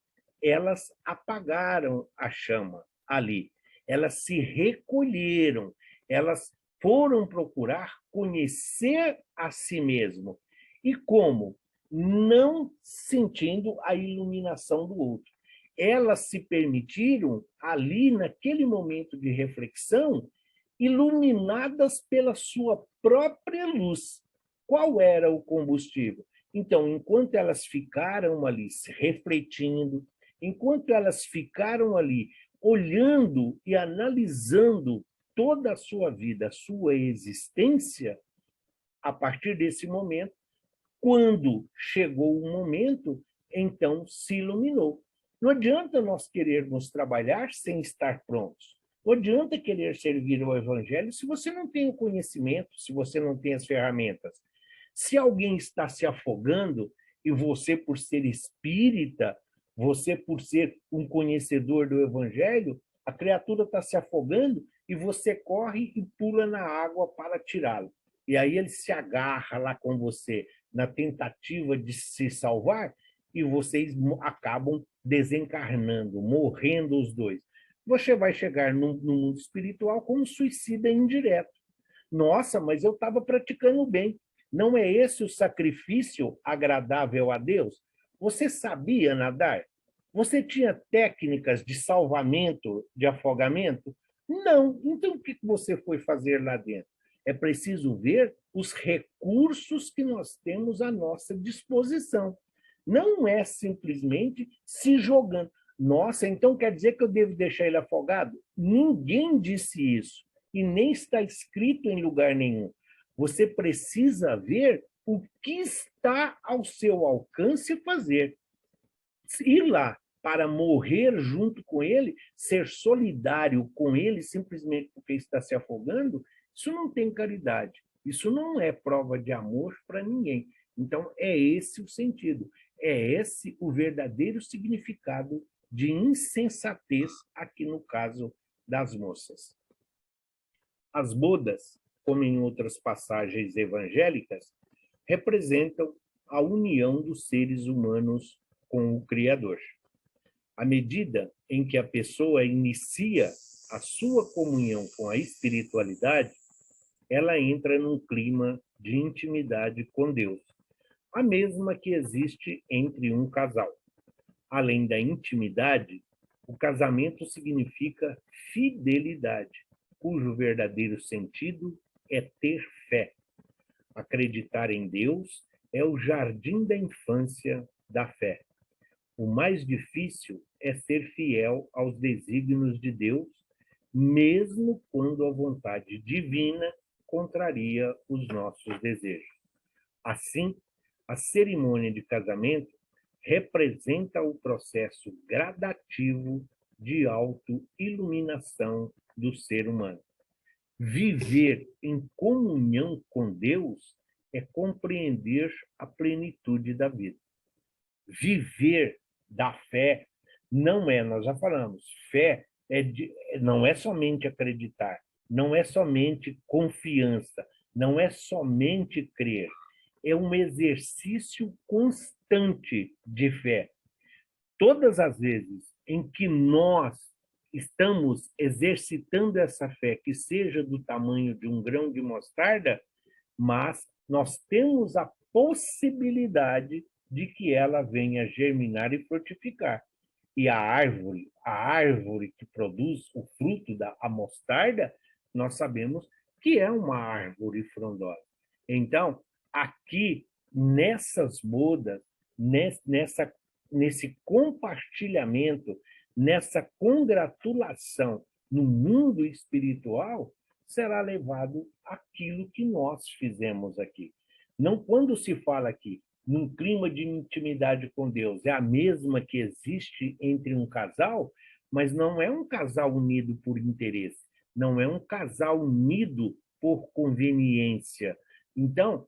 elas apagaram a chama ali, elas se recolheram, elas foram procurar conhecer a si mesmo. E como? Não sentindo a iluminação do outro. Elas se permitiram, ali, naquele momento de reflexão, iluminadas pela sua própria luz. Qual era o combustível? Então, enquanto elas ficaram ali refletindo, enquanto elas ficaram ali olhando e analisando toda a sua vida, a sua existência, a partir desse momento, quando chegou o momento, então se iluminou. Não adianta nós querermos trabalhar sem estar prontos. Não adianta querer servir ao Evangelho se você não tem o conhecimento, se você não tem as ferramentas. Se alguém está se afogando e você, por ser espírita, você, por ser um conhecedor do Evangelho, a criatura está se afogando e você corre e pula na água para tirá-lo. E aí ele se agarra lá com você na tentativa de se salvar e vocês acabam desencarnando, morrendo os dois. Você vai chegar no mundo espiritual como um suicida indireto. Nossa, mas eu estava praticando bem. Não é esse o sacrifício agradável a Deus? Você sabia nadar? Você tinha técnicas de salvamento, de afogamento? Não. Então, o que você foi fazer lá dentro? É preciso ver os recursos que nós temos à nossa disposição. Não é simplesmente se jogando. Nossa, então quer dizer que eu devo deixar ele afogado? Ninguém disse isso. E nem está escrito em lugar nenhum. Você precisa ver o que está ao seu alcance fazer. Ir lá para morrer junto com ele, ser solidário com ele simplesmente porque está se afogando, isso não tem caridade. Isso não é prova de amor para ninguém. Então, é esse o sentido. É esse o verdadeiro significado de insensatez aqui no caso das moças. As bodas, como em outras passagens evangélicas, representam a união dos seres humanos com o Criador. À medida em que a pessoa inicia a sua comunhão com a espiritualidade, ela entra num clima de intimidade com Deus, a mesma que existe entre um casal. Além da intimidade, o casamento significa fidelidade, cujo verdadeiro sentido é ter fé. Acreditar em Deus é o jardim da infância da fé. O mais difícil é ser fiel aos desígnios de Deus, mesmo quando a vontade divina contraria os nossos desejos. Assim, a cerimônia de casamento representa o processo gradativo de autoiluminação do ser humano. Viver em comunhão com Deus é compreender a plenitude da vida. Viver da fé não é, nós já falamos, fé não é somente acreditar, não é somente confiança, não é somente crer, é um exercício constante de fé. Todas as vezes em que nós estamos exercitando essa fé, que seja do tamanho de um grão de mostarda, mas nós temos a possibilidade de que ela venha germinar e frutificar. E a árvore que produz o fruto da a mostarda, nós sabemos que é uma árvore frondosa. Então, aqui nessas bodas, nesse compartilhamento, nessa congratulação no mundo espiritual, será levado aquilo que nós fizemos aqui. Não quando se fala aqui num clima de intimidade com Deus, é a mesma que existe entre um casal, mas não é um casal unido por interesse, não é um casal unido por conveniência. Então,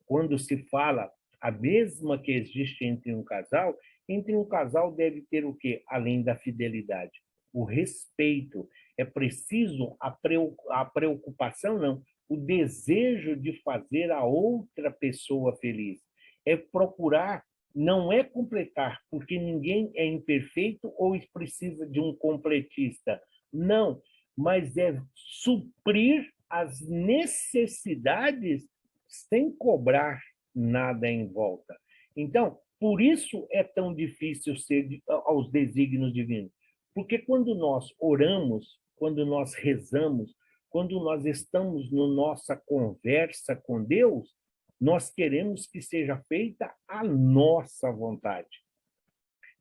quando se fala a mesma que existe entre um casal deve ter o quê? Além da fidelidade, o respeito. É preciso a preocupação, não, o desejo de fazer a outra pessoa feliz. É procurar, não é completar, porque ninguém é imperfeito ou precisa de um completista. Não, mas é suprir as necessidades sem cobrar nada em volta. Então, por isso é tão difícil ser aos desígnios divinos. Porque quando nós oramos, quando nós rezamos, quando nós estamos na nossa conversa com Deus, nós queremos que seja feita a nossa vontade.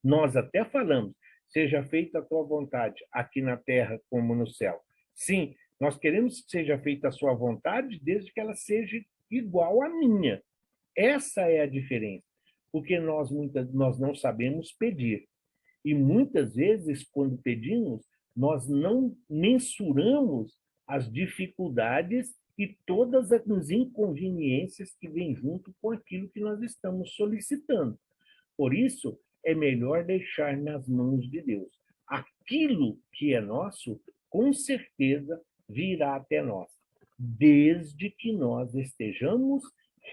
Nós até falamos, seja feita a tua vontade, aqui na terra como no céu. Sim, nós queremos que seja feita a sua vontade, desde que ela seja igual à minha. Essa é a diferença, porque nós não sabemos pedir. E muitas vezes, quando pedimos, nós não mensuramos as dificuldades e todas as inconveniências que vêm junto com aquilo que nós estamos solicitando. Por isso, é melhor deixar nas mãos de Deus. Aquilo que é nosso, com certeza, virá até nós, desde que nós estejamos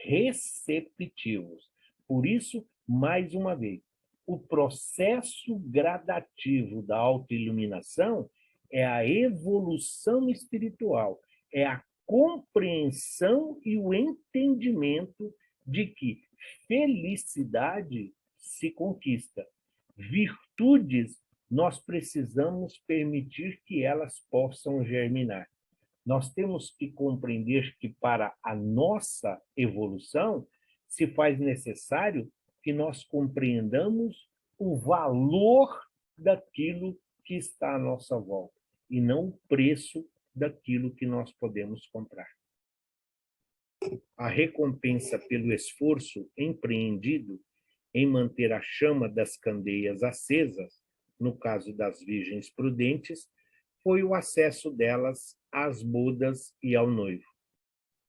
receptivos. Por isso, mais uma vez, o processo gradativo da autoiluminação é a evolução espiritual, é a compreensão e o entendimento de que felicidade se conquista. Virtudes, nós precisamos permitir que elas possam germinar. Nós temos que compreender que para a nossa evolução se faz necessário que nós compreendamos o valor daquilo que está à nossa volta e não o preço daquilo que nós podemos comprar. A recompensa pelo esforço empreendido em manter a chama das candeias acesas, no caso das virgens prudentes, foi o acesso delas às bodas e ao noivo.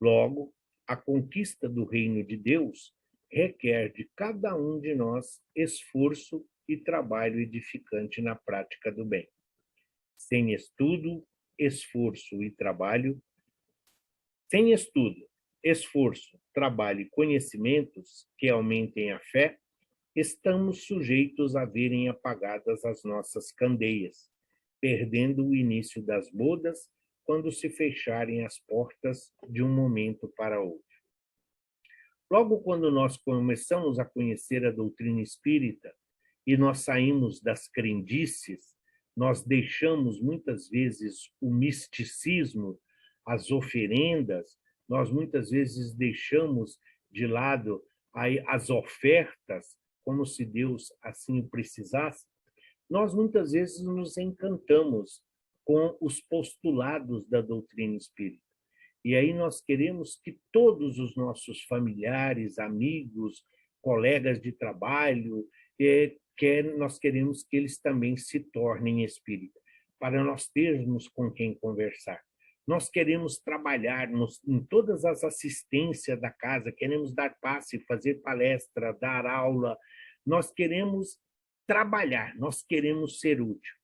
Logo, a conquista do reino de Deus requer de cada um de nós esforço e trabalho edificante na prática do bem. Sem estudo, esforço e trabalho, sem estudo, esforço, trabalho e conhecimentos que aumentem a fé, estamos sujeitos a verem apagadas as nossas candeias, perdendo o início das bodas quando se fecharem as portas de um momento para outro. Logo quando nós começamos a conhecer a doutrina espírita e nós saímos das crendices, nós deixamos muitas vezes o misticismo, as oferendas, nós muitas vezes deixamos de lado as ofertas, como se Deus assim o precisasse, nós muitas vezes nos encantamos com os postulados da doutrina espírita. E aí nós queremos que todos os nossos familiares, amigos, colegas de trabalho, nós queremos que eles também se tornem espíritas, para nós termos com quem conversar. Nós queremos trabalhar em todas as assistências da casa, queremos dar passe, fazer palestra, dar aula, nós queremos trabalhar, nós queremos ser útil.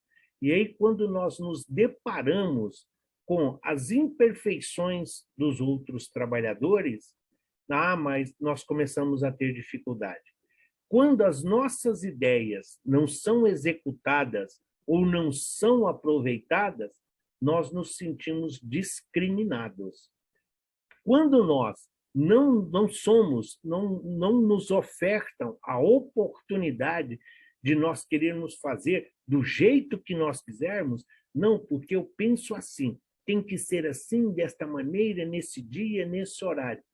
E aí, quando nós nos deparamos com as imperfeições dos outros trabalhadores, mas nós começamos a ter dificuldade. Quando as nossas ideias não são executadas ou não são aproveitadas, nós nos sentimos discriminados. Quando nós não somos, não nos ofertam a oportunidade de nós querermos fazer do jeito que nós quisermos, não, porque eu penso assim, tem que ser assim, desta maneira, nesse dia, nesse horário.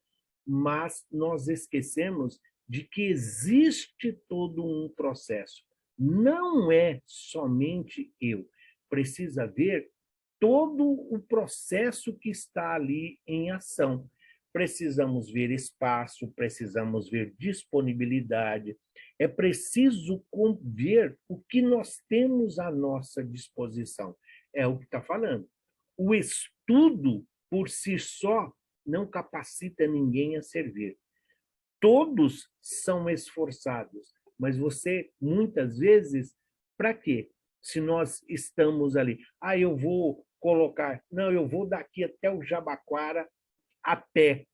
Mas nós esquecemos de que existe todo um processo. Não é somente eu. Precisa ver todo o processo que está ali em ação. Precisamos ver espaço, precisamos ver disponibilidade, é preciso ver o que nós temos à nossa disposição. É o que está falando. O estudo, por si só, não capacita ninguém a servir. Todos são esforçados, mas você, muitas vezes, para quê? Se nós estamos ali, eu vou colocar, não, eu vou daqui até o Jabaquara a pé.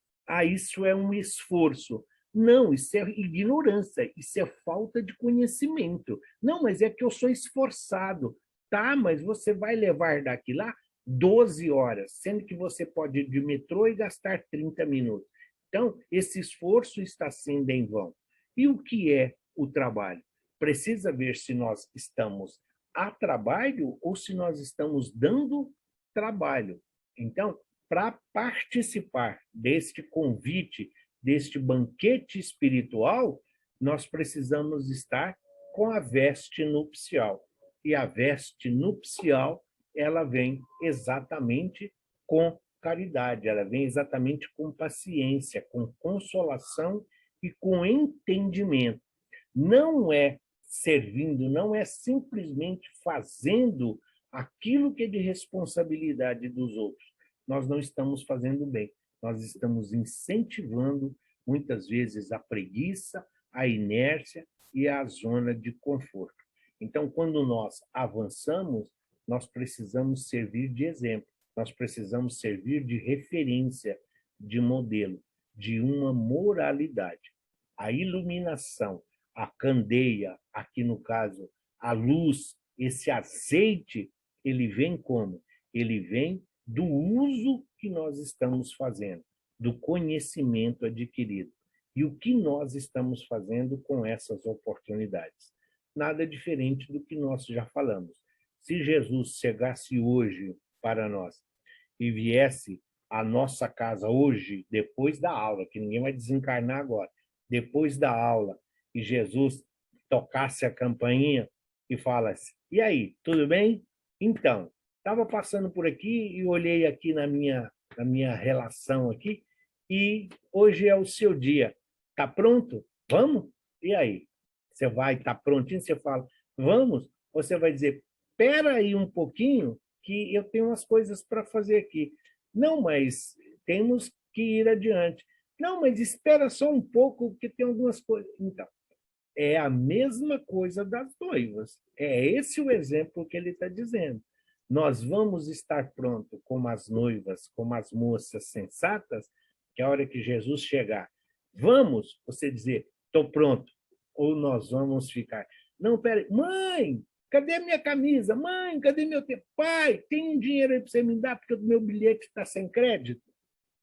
Isso é um esforço. Não, isso é ignorância, isso é falta de conhecimento. Não, mas é que eu sou esforçado. Tá, mas você vai levar daqui lá 12 horas, sendo que você pode ir de metrô e gastar 30 minutos. Então, esse esforço está sendo em vão. E o que é o trabalho? Precisa ver se nós estamos a trabalho ou se nós estamos dando trabalho. Então, para participar deste convite, deste banquete espiritual, nós precisamos estar com a veste nupcial. E a veste nupcial, ela vem exatamente com caridade, ela vem exatamente com paciência, com consolação e com entendimento. Não é servindo, não é simplesmente fazendo aquilo que é de responsabilidade dos outros. Nós não estamos fazendo bem, nós estamos incentivando, muitas vezes, a preguiça, a inércia e a zona de conforto. Então, quando nós avançamos, nós precisamos servir de exemplo, nós precisamos servir de referência, de modelo, de uma moralidade. A iluminação, a candeia, aqui no caso, a luz, esse azeite, ele vem como? Ele vem do uso que nós estamos fazendo, do conhecimento adquirido. E o que nós estamos fazendo com essas oportunidades? Nada diferente do que nós já falamos. Se Jesus chegasse hoje para nós e viesse à nossa casa hoje, depois da aula, que ninguém vai desencarnar agora, depois da aula, e Jesus tocasse a campainha e falasse: e aí, tudo bem? Então, estava passando por aqui e olhei aqui na minha relação aqui, e hoje é o seu dia. Está pronto? Vamos? E aí? Você vai estar prontinho? Você fala, vamos? Ou você vai dizer, espera aí um pouquinho, que eu tenho umas coisas para fazer aqui. Não, mas temos que ir adiante. Não, mas espera só um pouco, que tem algumas coisas. Então, é a mesma coisa das noivas. É esse o exemplo que ele está dizendo. Nós vamos estar prontos como as noivas, como as moças sensatas, que a hora que Jesus chegar, vamos, você dizer, estou pronto, ou nós vamos ficar. Não, peraí, mãe, cadê a minha camisa? Mãe, cadê meu tempo? Pai, tem um dinheiro aí para você me dar porque o meu bilhete está sem crédito?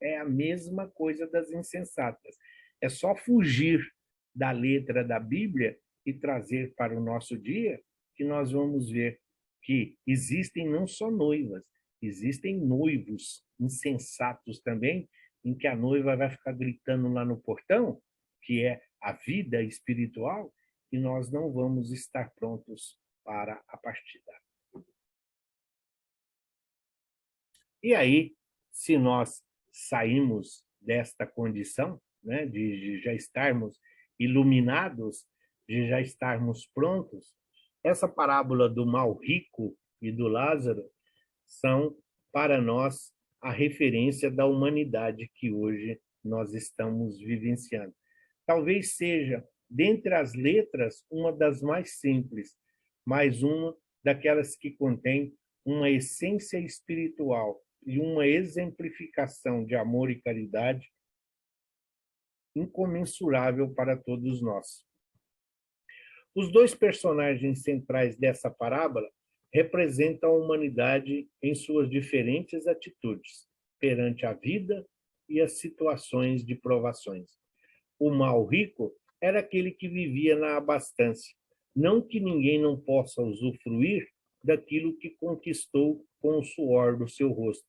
É a mesma coisa das insensatas. É só fugir da letra da Bíblia e trazer para o nosso dia que nós vamos ver que existem não só noivas, existem noivos insensatos também, em que a noiva vai ficar gritando lá no portão, que é a vida espiritual, e nós não vamos estar prontos para a partida. E aí, se nós saímos desta condição, né, de já estarmos iluminados, de já estarmos prontos, essa parábola do mal rico e do Lázaro são, para nós, a referência da humanidade que hoje nós estamos vivenciando. Talvez seja, dentre as letras, uma das mais simples, mas uma daquelas que contém uma essência espiritual e uma exemplificação de amor e caridade incomensurável para todos nós. Os dois personagens centrais dessa parábola representam a humanidade em suas diferentes atitudes perante a vida e as situações de provações. O mal rico era aquele que vivia na abastança, não que ninguém não possa usufruir daquilo que conquistou com o suor do seu rosto,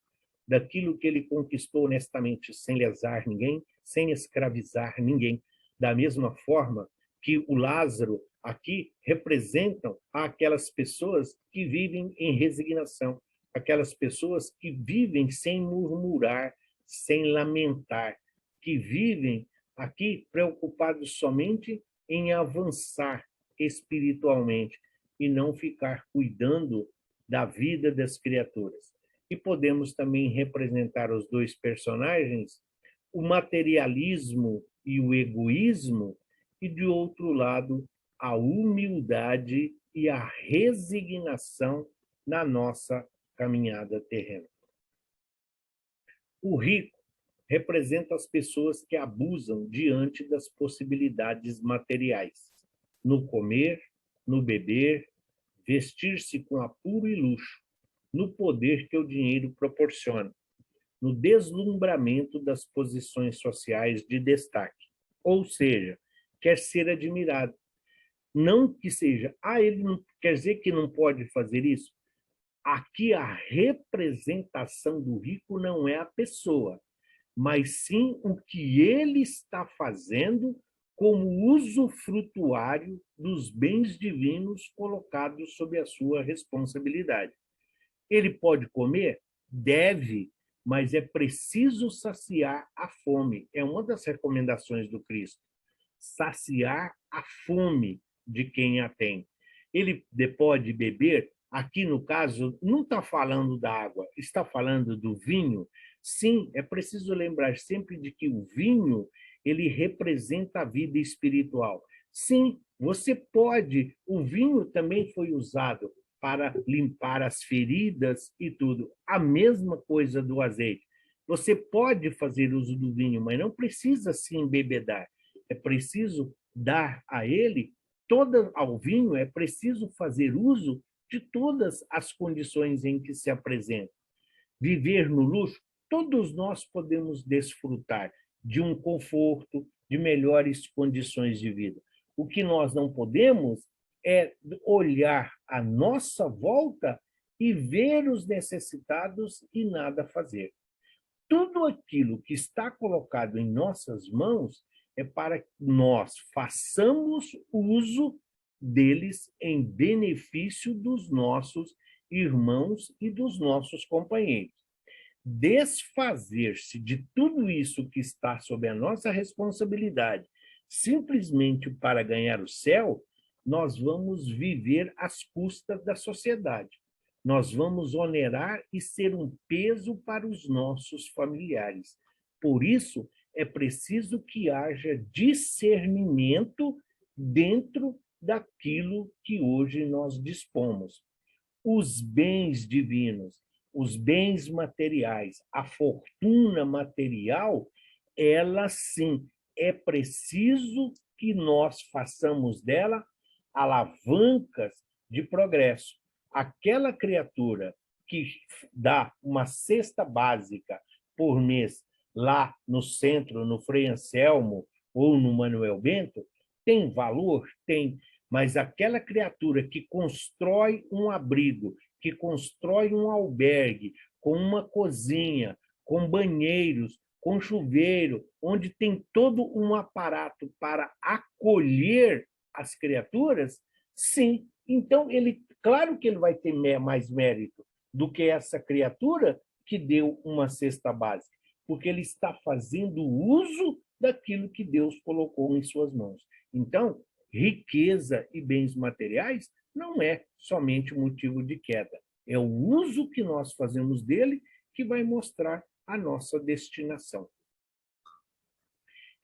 daquilo que ele conquistou honestamente, sem lesar ninguém, sem escravizar ninguém. Da mesma forma que o Lázaro aqui representam aquelas pessoas que vivem em resignação, aquelas pessoas que vivem sem murmurar, sem lamentar, que vivem aqui preocupados somente em avançar espiritualmente e não ficar cuidando da vida das criaturas. E podemos também representar os dois personagens, o materialismo e o egoísmo, e, de outro lado, a humildade e a resignação na nossa caminhada terrena. O rico representa as pessoas que abusam diante das possibilidades materiais, no comer, no beber, vestir-se com apuro e luxo, no poder que o dinheiro proporciona, no deslumbramento das posições sociais de destaque. Ou seja, quer ser admirado. Não que seja, ele não quer dizer que não pode fazer isso. Aqui a representação do rico não é a pessoa, mas sim o que ele está fazendo como usufrutuário dos bens divinos colocados sob a sua responsabilidade. Ele pode comer? Deve, mas é preciso saciar a fome. É uma das recomendações do Cristo. Saciar a fome de quem a tem. Ele pode beber? Aqui, no caso, não está falando da água, está falando do vinho. Sim, é preciso lembrar sempre de que o vinho ele representa a vida espiritual. Sim, você pode, o vinho também foi usado para limpar as feridas e tudo. A mesma coisa do azeite. Você pode fazer uso do vinho, mas não precisa se embebedar. É preciso dar a ele, ao vinho, é preciso fazer uso de todas as condições em que se apresenta. Viver no luxo, todos nós podemos desfrutar de um conforto, de melhores condições de vida. O que nós não podemos é olhar à nossa volta e ver os necessitados e nada fazer. Tudo aquilo que está colocado em nossas mãos é para que nós façamos uso deles em benefício dos nossos irmãos e dos nossos companheiros. Desfazer-se de tudo isso que está sob a nossa responsabilidade, simplesmente para ganhar o céu, nós vamos viver às custas da sociedade. Nós vamos onerar e ser um peso para os nossos familiares. Por isso, é preciso que haja discernimento dentro daquilo que hoje nós dispomos. Os bens divinos, os bens materiais, a fortuna material, ela sim, é preciso que nós façamos dela alavancas de progresso. Aquela criatura que dá uma cesta básica por mês lá no centro, no Frei Anselmo ou no Manuel Bento, tem valor? Tem. Mas aquela criatura que constrói um abrigo, que constrói um albergue, com uma cozinha, com banheiros, com chuveiro, onde tem todo um aparato para acolher as criaturas, sim, então claro que ele vai ter mais mérito do que essa criatura que deu uma cesta básica, porque ele está fazendo uso daquilo que Deus colocou em suas mãos. Então, riqueza e bens materiais não é somente motivo de queda, é o uso que nós fazemos dele que vai mostrar a nossa destinação.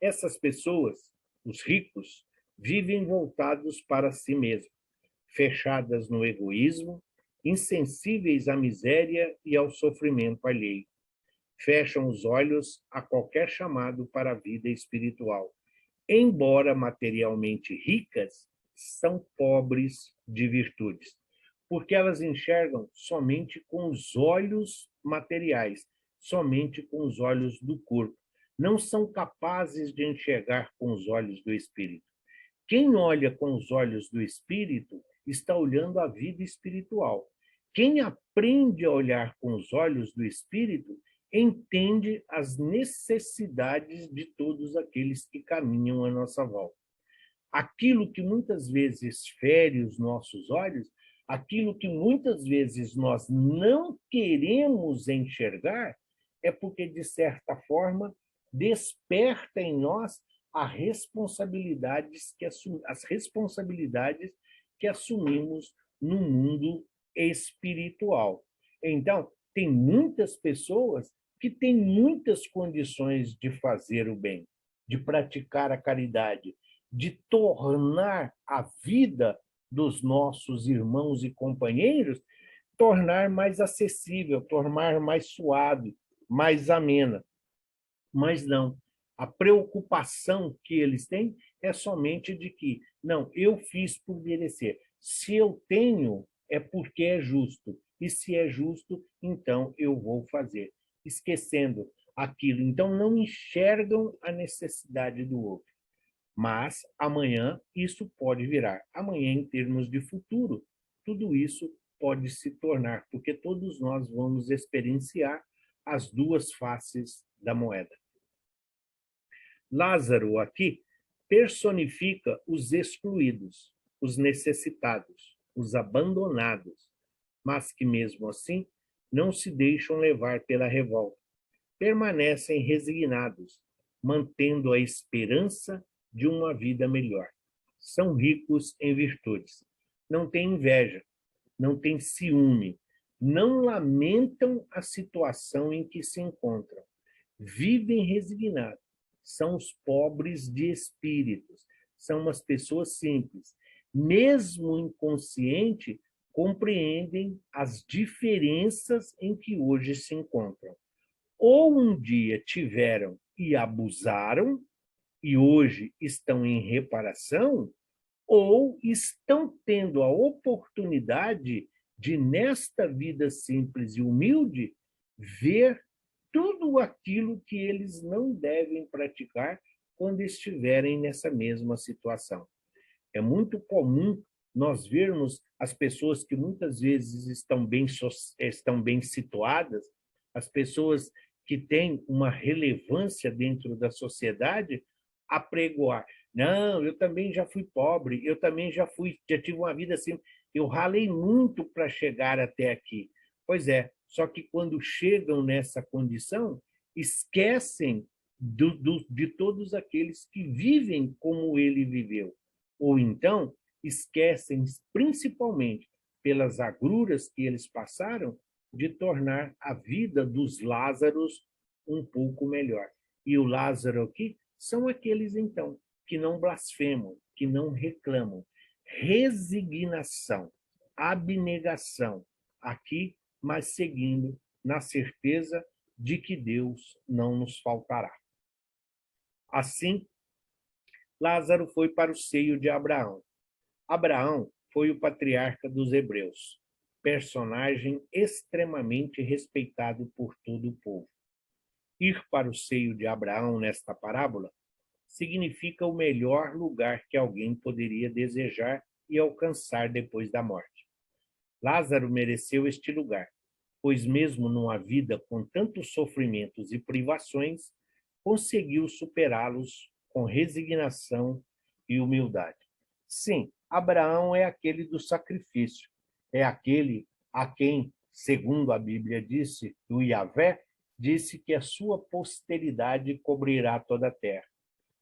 Essas pessoas, os ricos, vivem voltados para si mesmos, fechadas no egoísmo, insensíveis à miséria e ao sofrimento alheio. Fecham os olhos a qualquer chamado para a vida espiritual. Embora materialmente ricas, são pobres de virtudes, porque elas enxergam somente com os olhos materiais, somente com os olhos do corpo. Não são capazes de enxergar com os olhos do espírito. Quem olha com os olhos do espírito está olhando a vida espiritual. Quem aprende a olhar com os olhos do espírito entende as necessidades de todos aqueles que caminham à nossa volta. Aquilo que muitas vezes fere os nossos olhos, aquilo que muitas vezes nós não queremos enxergar, é porque, de certa forma, desperta em nós as responsabilidades que assumimos no mundo espiritual. Então, tem muitas pessoas que têm muitas condições de fazer o bem, de praticar a caridade, de tornar a vida dos nossos irmãos e companheiros, tornar mais acessível, tornar mais suave, mais amena. Mas não, a preocupação que eles têm é somente de que, não, eu fiz por merecer. Se eu tenho, é porque é justo. E se é justo, então eu vou fazer. Esquecendo aquilo. Então, não enxergam a necessidade do outro. Mas amanhã isso pode virar. Amanhã, em termos de futuro, tudo isso pode se tornar, porque todos nós vamos experienciar as duas faces da moeda. Lázaro aqui personifica os excluídos, os necessitados, os abandonados, mas que mesmo assim não se deixam levar pela revolta. Permanecem resignados, mantendo a esperança de uma vida melhor. São ricos em virtudes. Não têm inveja, não têm ciúme, não lamentam a situação em que se encontram. Vivem resignados. São os pobres de espíritos. São umas pessoas simples. Mesmo inconsciente, compreendem as diferenças em que hoje se encontram. Ou um dia tiveram e abusaram, e hoje estão em reparação, ou estão tendo a oportunidade de, nesta vida simples e humilde, ver tudo aquilo que eles não devem praticar quando estiverem nessa mesma situação. É muito comum nós vermos as pessoas que muitas vezes estão bem situadas, as pessoas que têm uma relevância dentro da sociedade, apregoar. Não, eu também já fui pobre, eu também já tive uma vida assim, eu ralei muito para chegar até aqui. Pois é, só que quando chegam nessa condição, esquecem de todos aqueles que vivem como ele viveu. Ou então, esquecem, principalmente pelas agruras que eles passaram, de tornar a vida dos Lázaros um pouco melhor. E o Lázaro aqui são aqueles, então, que não blasfemam, que não reclamam. Resignação, abnegação, aqui, mas seguindo na certeza de que Deus não nos faltará. Assim, Lázaro foi para o seio de Abraão. Abraão foi o patriarca dos hebreus, personagem extremamente respeitado por todo o povo. Ir para o seio de Abraão nesta parábola significa o melhor lugar que alguém poderia desejar e alcançar depois da morte. Lázaro mereceu este lugar, pois mesmo numa vida com tantos sofrimentos e privações, conseguiu superá-los com resignação e humildade. Sim, Abraão é aquele do sacrifício, é aquele a quem, segundo a Bíblia disse, do Yahvé, disse que a sua posteridade cobrirá toda a terra.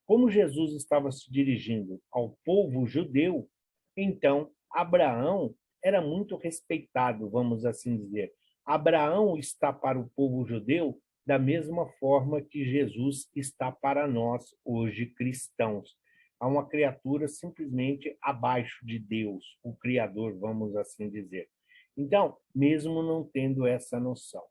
Como Jesus estava se dirigindo ao povo judeu, então Abraão era muito respeitado, vamos assim dizer. Abraão está para o povo judeu da mesma forma que Jesus está para nós hoje cristãos. Há uma criatura simplesmente abaixo de Deus, o Criador, vamos assim dizer. Então, mesmo não tendo essa noção,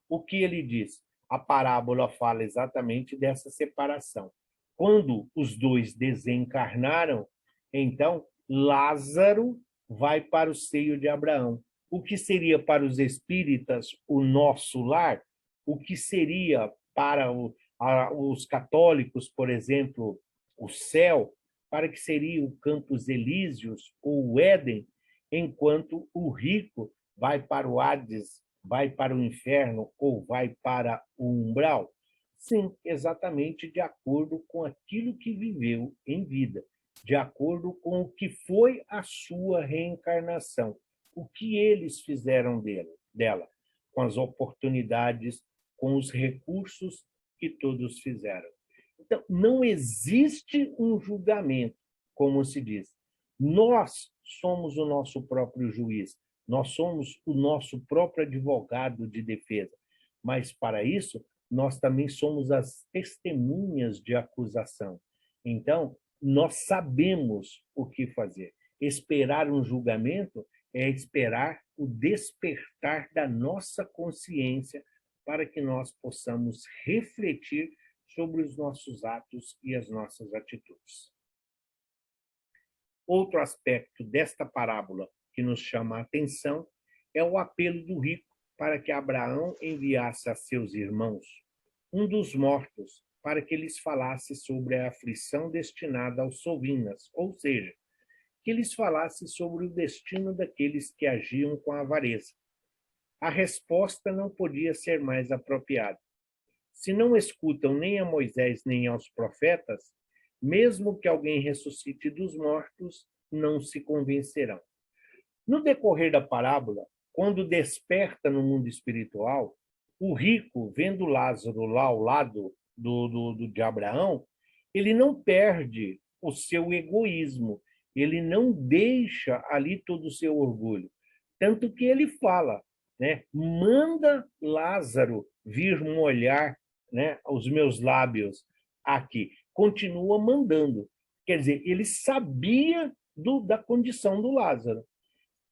o que ele diz? A parábola fala exatamente dessa separação. Quando os dois desencarnaram, então Lázaro vai para o seio de Abraão. O que seria para os espíritas o nosso lar? O que seria para os católicos, por exemplo, o céu? Para que seria o Campos Elíseos ou o Éden? Enquanto o rico vai para o Hades, vai para o inferno ou vai para o umbral? Sim, exatamente de acordo com aquilo que viveu em vida, de acordo com o que foi a sua reencarnação, o que eles fizeram dela, com as oportunidades, com os recursos que todos fizeram. Então, não existe um julgamento, como se diz. Nós somos o nosso próprio juiz, nós somos o nosso próprio advogado de defesa, mas para isso nós também somos as testemunhas de acusação. Então, nós sabemos o que fazer. Esperar um julgamento é esperar o despertar da nossa consciência para que nós possamos refletir sobre os nossos atos e as nossas atitudes. Outro aspecto desta parábola que nos chama a atenção é o apelo do rico para que Abraão enviasse a seus irmãos um dos mortos para que lhes falasse sobre a aflição destinada aos sovinas, ou seja, que lhes falasse sobre o destino daqueles que agiam com avareza. A resposta não podia ser mais apropriada. Se não escutam nem a Moisés nem aos profetas, mesmo que alguém ressuscite dos mortos, não se convencerão. No decorrer da parábola, quando desperta no mundo espiritual, o rico, vendo Lázaro lá ao lado de Abraão, ele não perde o seu egoísmo, ele não deixa ali todo o seu orgulho. Tanto que ele fala, né? Manda Lázaro vir molhar, né, os meus lábios aqui. Continua mandando. Quer dizer, ele sabia da condição do Lázaro.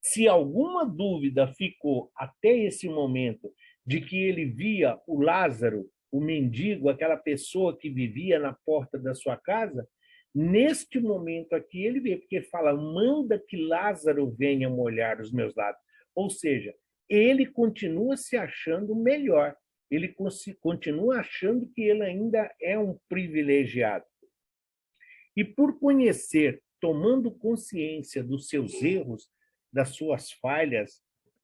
Se alguma dúvida ficou até esse momento de que ele via o Lázaro, o mendigo, aquela pessoa que vivia na porta da sua casa, neste momento aqui ele vê, porque fala, manda que Lázaro venha molhar os meus lábios. Ou seja, ele continua se achando melhor, ele continua achando que ele ainda é um privilegiado. E por conhecer, tomando consciência dos seus erros, das suas falhas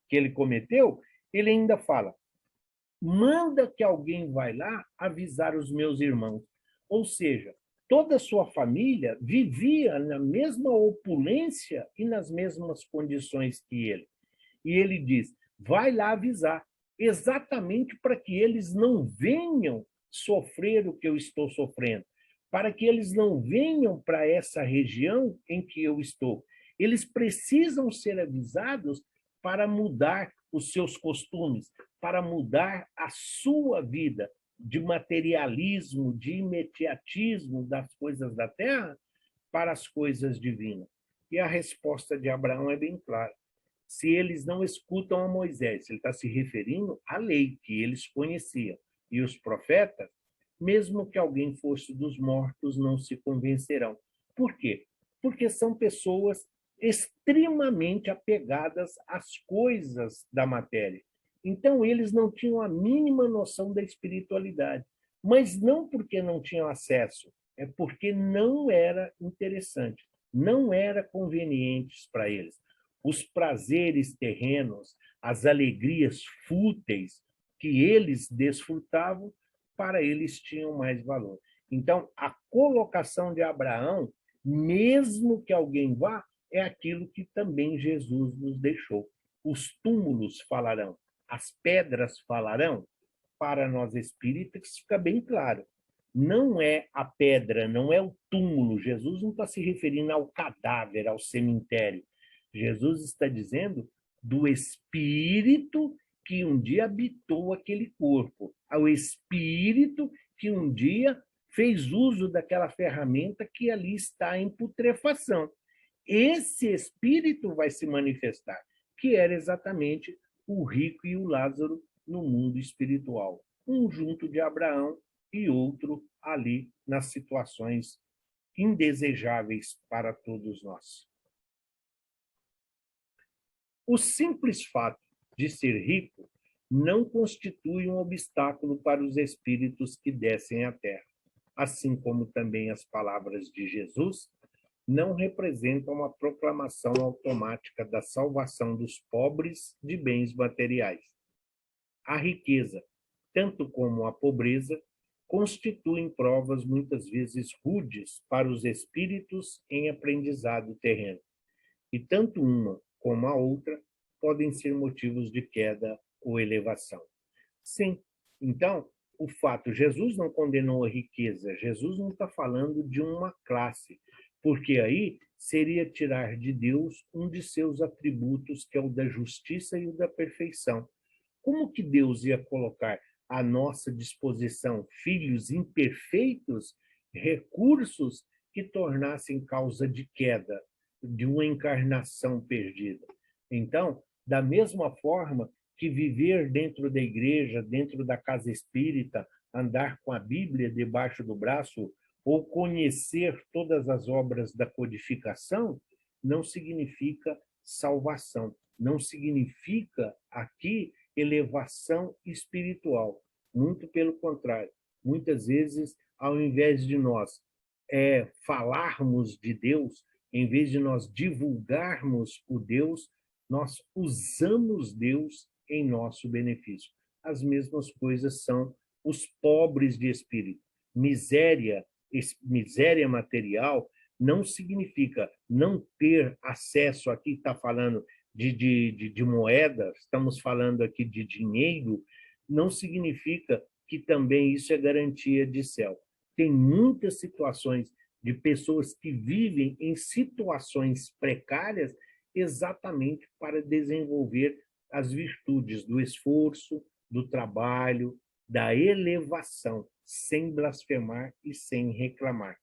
que ele cometeu, ele ainda fala, manda que alguém vá lá avisar os meus irmãos. Ou seja, toda a sua família vivia na mesma opulência e nas mesmas condições que ele. E ele diz, vai lá avisar, exatamente para que eles não venham sofrer o que eu estou sofrendo, para que eles não venham para essa região em que eu estou. Eles precisam ser avisados para mudar os seus costumes, para mudar a sua vida de materialismo, de imediatismo das coisas da terra para as coisas divinas. E a resposta de Abraão é bem clara. Se eles não escutam a Moisés, ele está se referindo à lei que eles conheciam, e os profetas, mesmo que alguém fosse dos mortos, não se convencerão. Por quê? Porque são pessoas extremamente apegadas às coisas da matéria. Então, eles não tinham a mínima noção da espiritualidade. Mas não porque não tinham acesso, é porque não era interessante, não era conveniente para eles. Os prazeres terrenos, as alegrias fúteis que eles desfrutavam, para eles tinham mais valor. Então, a colocação de Abraão, mesmo que alguém vá, é aquilo que também Jesus nos deixou. Os túmulos falarão, as pedras falarão. Para nós espíritas fica bem claro. Não é a pedra, não é o túmulo. Jesus não está se referindo ao cadáver, ao cemitério. Jesus está dizendo do espírito que um dia habitou aquele corpo, ao espírito que um dia fez uso daquela ferramenta que ali está em putrefação. Esse espírito vai se manifestar. que era exatamente o rico e o Lázaro no mundo espiritual. Um junto de Abraão e outro ali nas situações indesejáveis para todos nós. O simples fato de ser rico não constitui um obstáculo para os espíritos que descem à terra, assim como também as palavras de Jesus não representam a proclamação automática da salvação dos pobres de bens materiais. A riqueza, tanto como a pobreza, constituem provas muitas vezes rudes para os espíritos em aprendizado terreno, e tanto uma como a outra podem ser motivos de queda ou elevação. Sim, então, o fato, Jesus não condenou a riqueza, Jesus não está falando de uma classe, porque aí seria tirar de Deus um de seus atributos, que é o da justiça e o da perfeição. Como que Deus ia colocar à nossa disposição filhos imperfeitos, recursos que tornassem causa de queda, de uma encarnação perdida? Então, da mesma forma que viver dentro da igreja, dentro da casa espírita, andar com a Bíblia debaixo do braço ou conhecer todas as obras da codificação, não significa salvação, não significa aqui elevação espiritual. Muito pelo contrário. Muitas vezes, ao invés de nós falarmos de Deus, em vez de nós divulgarmos o Deus, nós usamos Deus em nosso benefício. As mesmas coisas são os pobres de espírito. Miséria material não significa não ter acesso, aqui está falando de moeda, estamos falando aqui de dinheiro, não significa que também isso é garantia de céu. Tem muitas situações de pessoas que vivem em situações precárias exatamente para desenvolver as virtudes do esforço, do trabalho, da elevação, sem blasfemar e sem reclamar.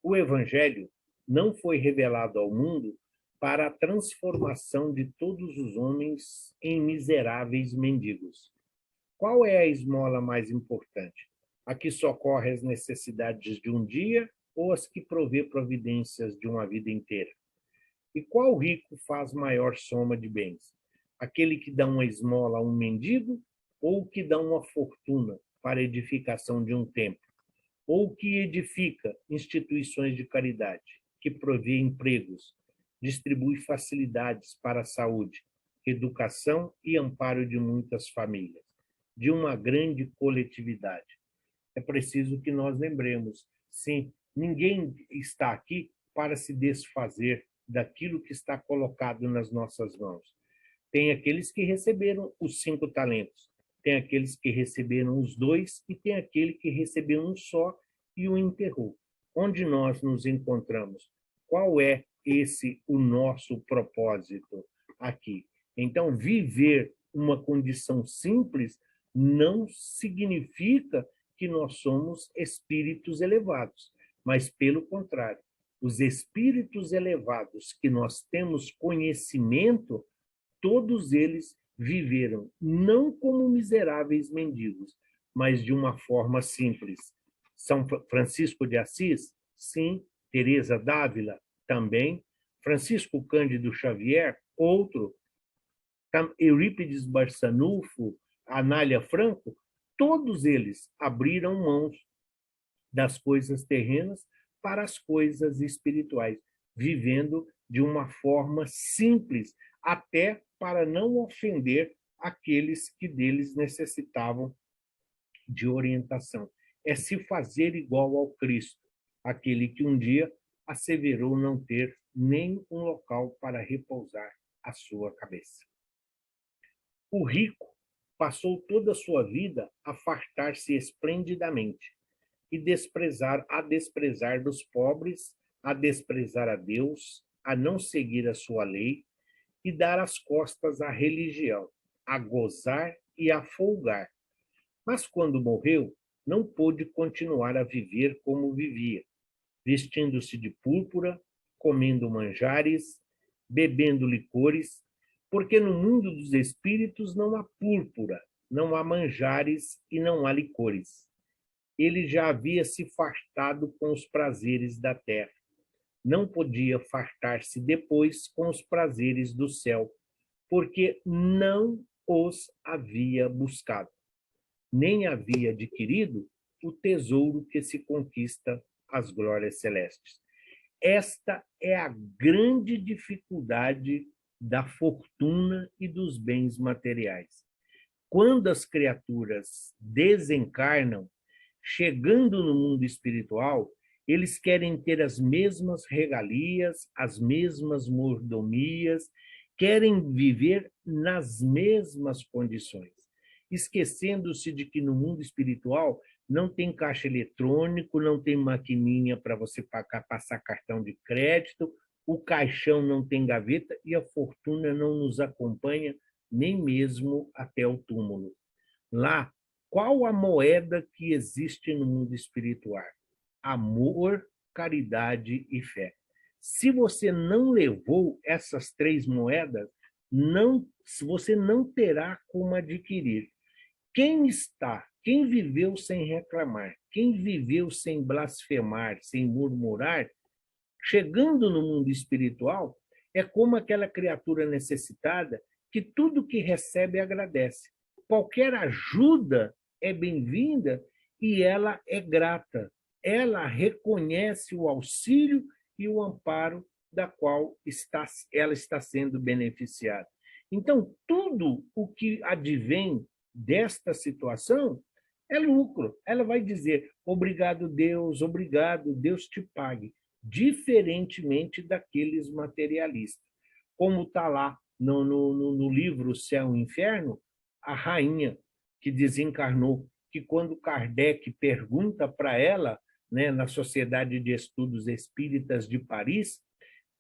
O Evangelho não foi revelado ao mundo para a transformação de todos os homens em miseráveis mendigos. Qual é a esmola mais importante? A que socorre as necessidades de um dia ou as que provê providências de uma vida inteira? E qual rico faz maior soma de bens? Aquele que dá uma esmola a um mendigo ou que dá uma fortuna para a edificação de um templo? Ou que edifica instituições de caridade, que provê empregos, distribui facilidades para a saúde, educação e amparo de muitas famílias, de uma grande coletividade? É preciso que nós lembremos, sim, ninguém está aqui para se desfazer daquilo que está colocado nas nossas mãos. Tem aqueles que receberam os 5 talentos, tem aqueles que receberam os 2 e tem aquele que recebeu um só e o enterrou. Onde nós nos encontramos? Qual é o nosso propósito aqui? Então, viver uma condição simples não significa que nós somos espíritos elevados, mas, pelo contrário, os espíritos elevados que nós temos conhecimento, todos eles viveram não como miseráveis mendigos, mas de uma forma simples. São Francisco de Assis, sim. Teresa d'Ávila, também. Francisco Cândido Xavier, outro. Eurípides Barçanufo, Anália Franco, todos eles abriram mãos das coisas terrenas para as coisas espirituais, vivendo de uma forma simples, até para não ofender aqueles que deles necessitavam de orientação. É se fazer igual ao Cristo, aquele que um dia asseverou não ter nem um local para repousar a sua cabeça. O rico passou toda a sua vida a fartar-se esplendidamente e a desprezar dos pobres, a desprezar a Deus, a não seguir a sua lei e dar as costas à religião, a gozar e a folgar. Mas quando morreu, não pôde continuar a viver como vivia, vestindo-se de púrpura, comendo manjares bebendo licores, porque no mundo dos espíritos não há púrpura, não há manjares e não há licores. Ele já havia se fartado com os prazeres da terra. Não podia fartar-se depois com os prazeres do céu, porque não os havia buscado, nem havia adquirido o tesouro que se conquista as glórias celestes. Esta é a grande dificuldade da fortuna e dos bens materiais. Quando as criaturas desencarnam, chegando no mundo espiritual, eles querem ter as mesmas regalias, as mesmas mordomias, querem viver nas mesmas condições, esquecendo-se de que no mundo espiritual não tem caixa eletrônico, não tem maquininha para você passar cartão de crédito, o caixão não tem gaveta e a fortuna não nos acompanha nem mesmo até o túmulo. Lá, qual a moeda que existe no mundo espiritual? Amor, caridade e fé. Se você não levou essas três moedas, você não terá como adquirir. Quem viveu sem reclamar, quem viveu sem blasfemar, sem murmurar, chegando no mundo espiritual, é como aquela criatura necessitada que tudo que recebe agradece. Qualquer ajuda é bem-vinda e ela é grata. Ela reconhece o auxílio e o amparo da qual ela está sendo beneficiada. Então, tudo o que advém desta situação é lucro. Ela vai dizer, obrigado, Deus te pague, diferentemente daqueles materialistas. Como está lá no livro Céu e Inferno, a rainha que desencarnou, que quando Kardec pergunta para ela, né, na Sociedade de Estudos Espíritas de Paris,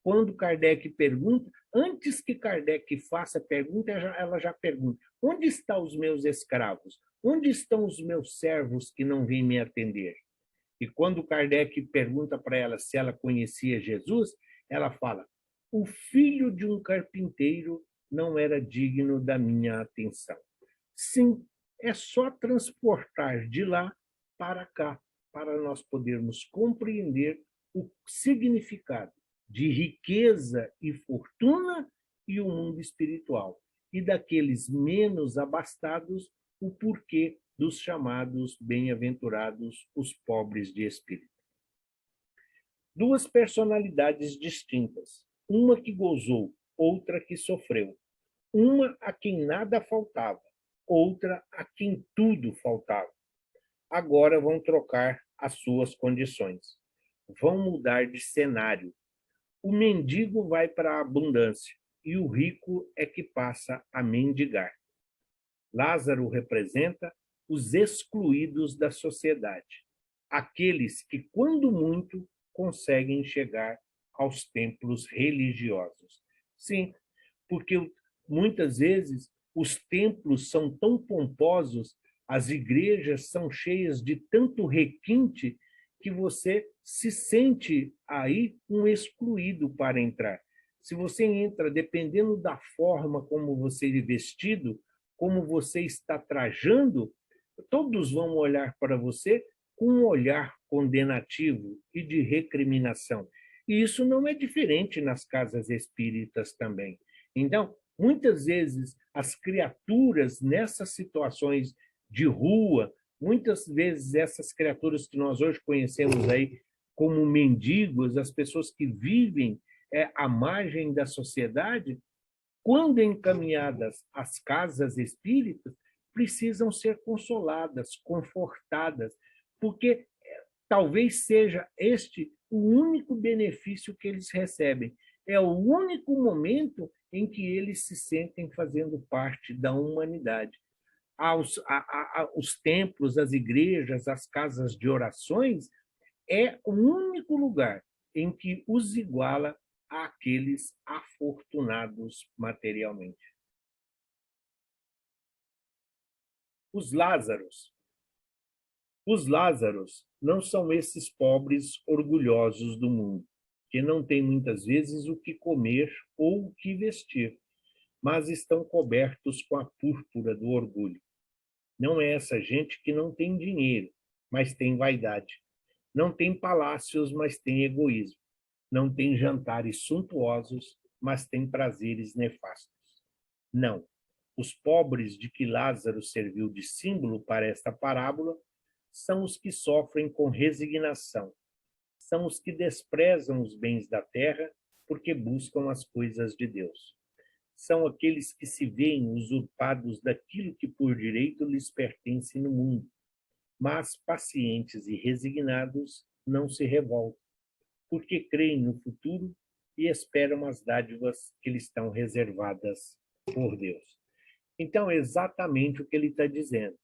quando Kardec pergunta, antes que Kardec faça a pergunta, ela já pergunta, onde estão os meus escravos? Onde estão os meus servos que não vêm me atender? E quando Kardec pergunta para ela se ela conhecia Jesus, ela fala, o filho de um carpinteiro não era digno da minha atenção. Sim, é só transportar de lá para cá, para nós podermos compreender o significado de riqueza e fortuna e o mundo espiritual. E daqueles menos abastados, o porquê dos chamados bem-aventurados, os pobres de espírito. Duas personalidades distintas, uma que gozou, outra que sofreu. Uma a quem nada faltava, outra a quem tudo faltava. Agora vão trocar as suas condições. Vão mudar de cenário. O mendigo vai para a abundância e o rico é que passa a mendigar. Lázaro representa os excluídos da sociedade, aqueles que, quando muito, conseguem chegar aos templos religiosos. Sim, porque muitas vezes os templos são tão pomposos, as igrejas são cheias de tanto requinte que você se sente aí um excluído para entrar. Se você entra, dependendo da forma como você é vestido, como você está trajando, todos vão olhar para você com um olhar condenativo e de recriminação. E isso não é diferente nas casas espíritas também. Então, muitas vezes, as criaturas nessas situações de rua, muitas vezes essas criaturas que nós hoje conhecemos aí como mendigos, as pessoas que vivem à margem da sociedade, quando encaminhadas às casas espíritas, precisam ser consoladas, confortadas, porque talvez seja este o único benefício que eles recebem. É o único momento em que eles se sentem fazendo parte da humanidade. Os templos, as igrejas, as casas de orações, é o único lugar em que os iguala àqueles afortunados materialmente. Os Lázaros. Os Lázaros não são esses pobres orgulhosos do mundo. que não têm muitas vezes o que comer ou o que vestir, mas estão cobertos com a púrpura do orgulho. Não é essa gente que não tem dinheiro, mas tem vaidade. Não tem palácios, mas tem egoísmo. Não tem jantares suntuosos, mas tem prazeres nefastos. Não. Os pobres de que Lázaro serviu de símbolo para esta parábola são os que sofrem com resignação. São os que desprezam os bens da terra porque buscam as coisas de Deus. São aqueles que se veem usurpados daquilo que por direito lhes pertence no mundo, mas pacientes e resignados não se revoltam, porque creem no futuro e esperam as dádivas que lhes estão reservadas por Deus. Então, é exatamente o que ele está dizendo.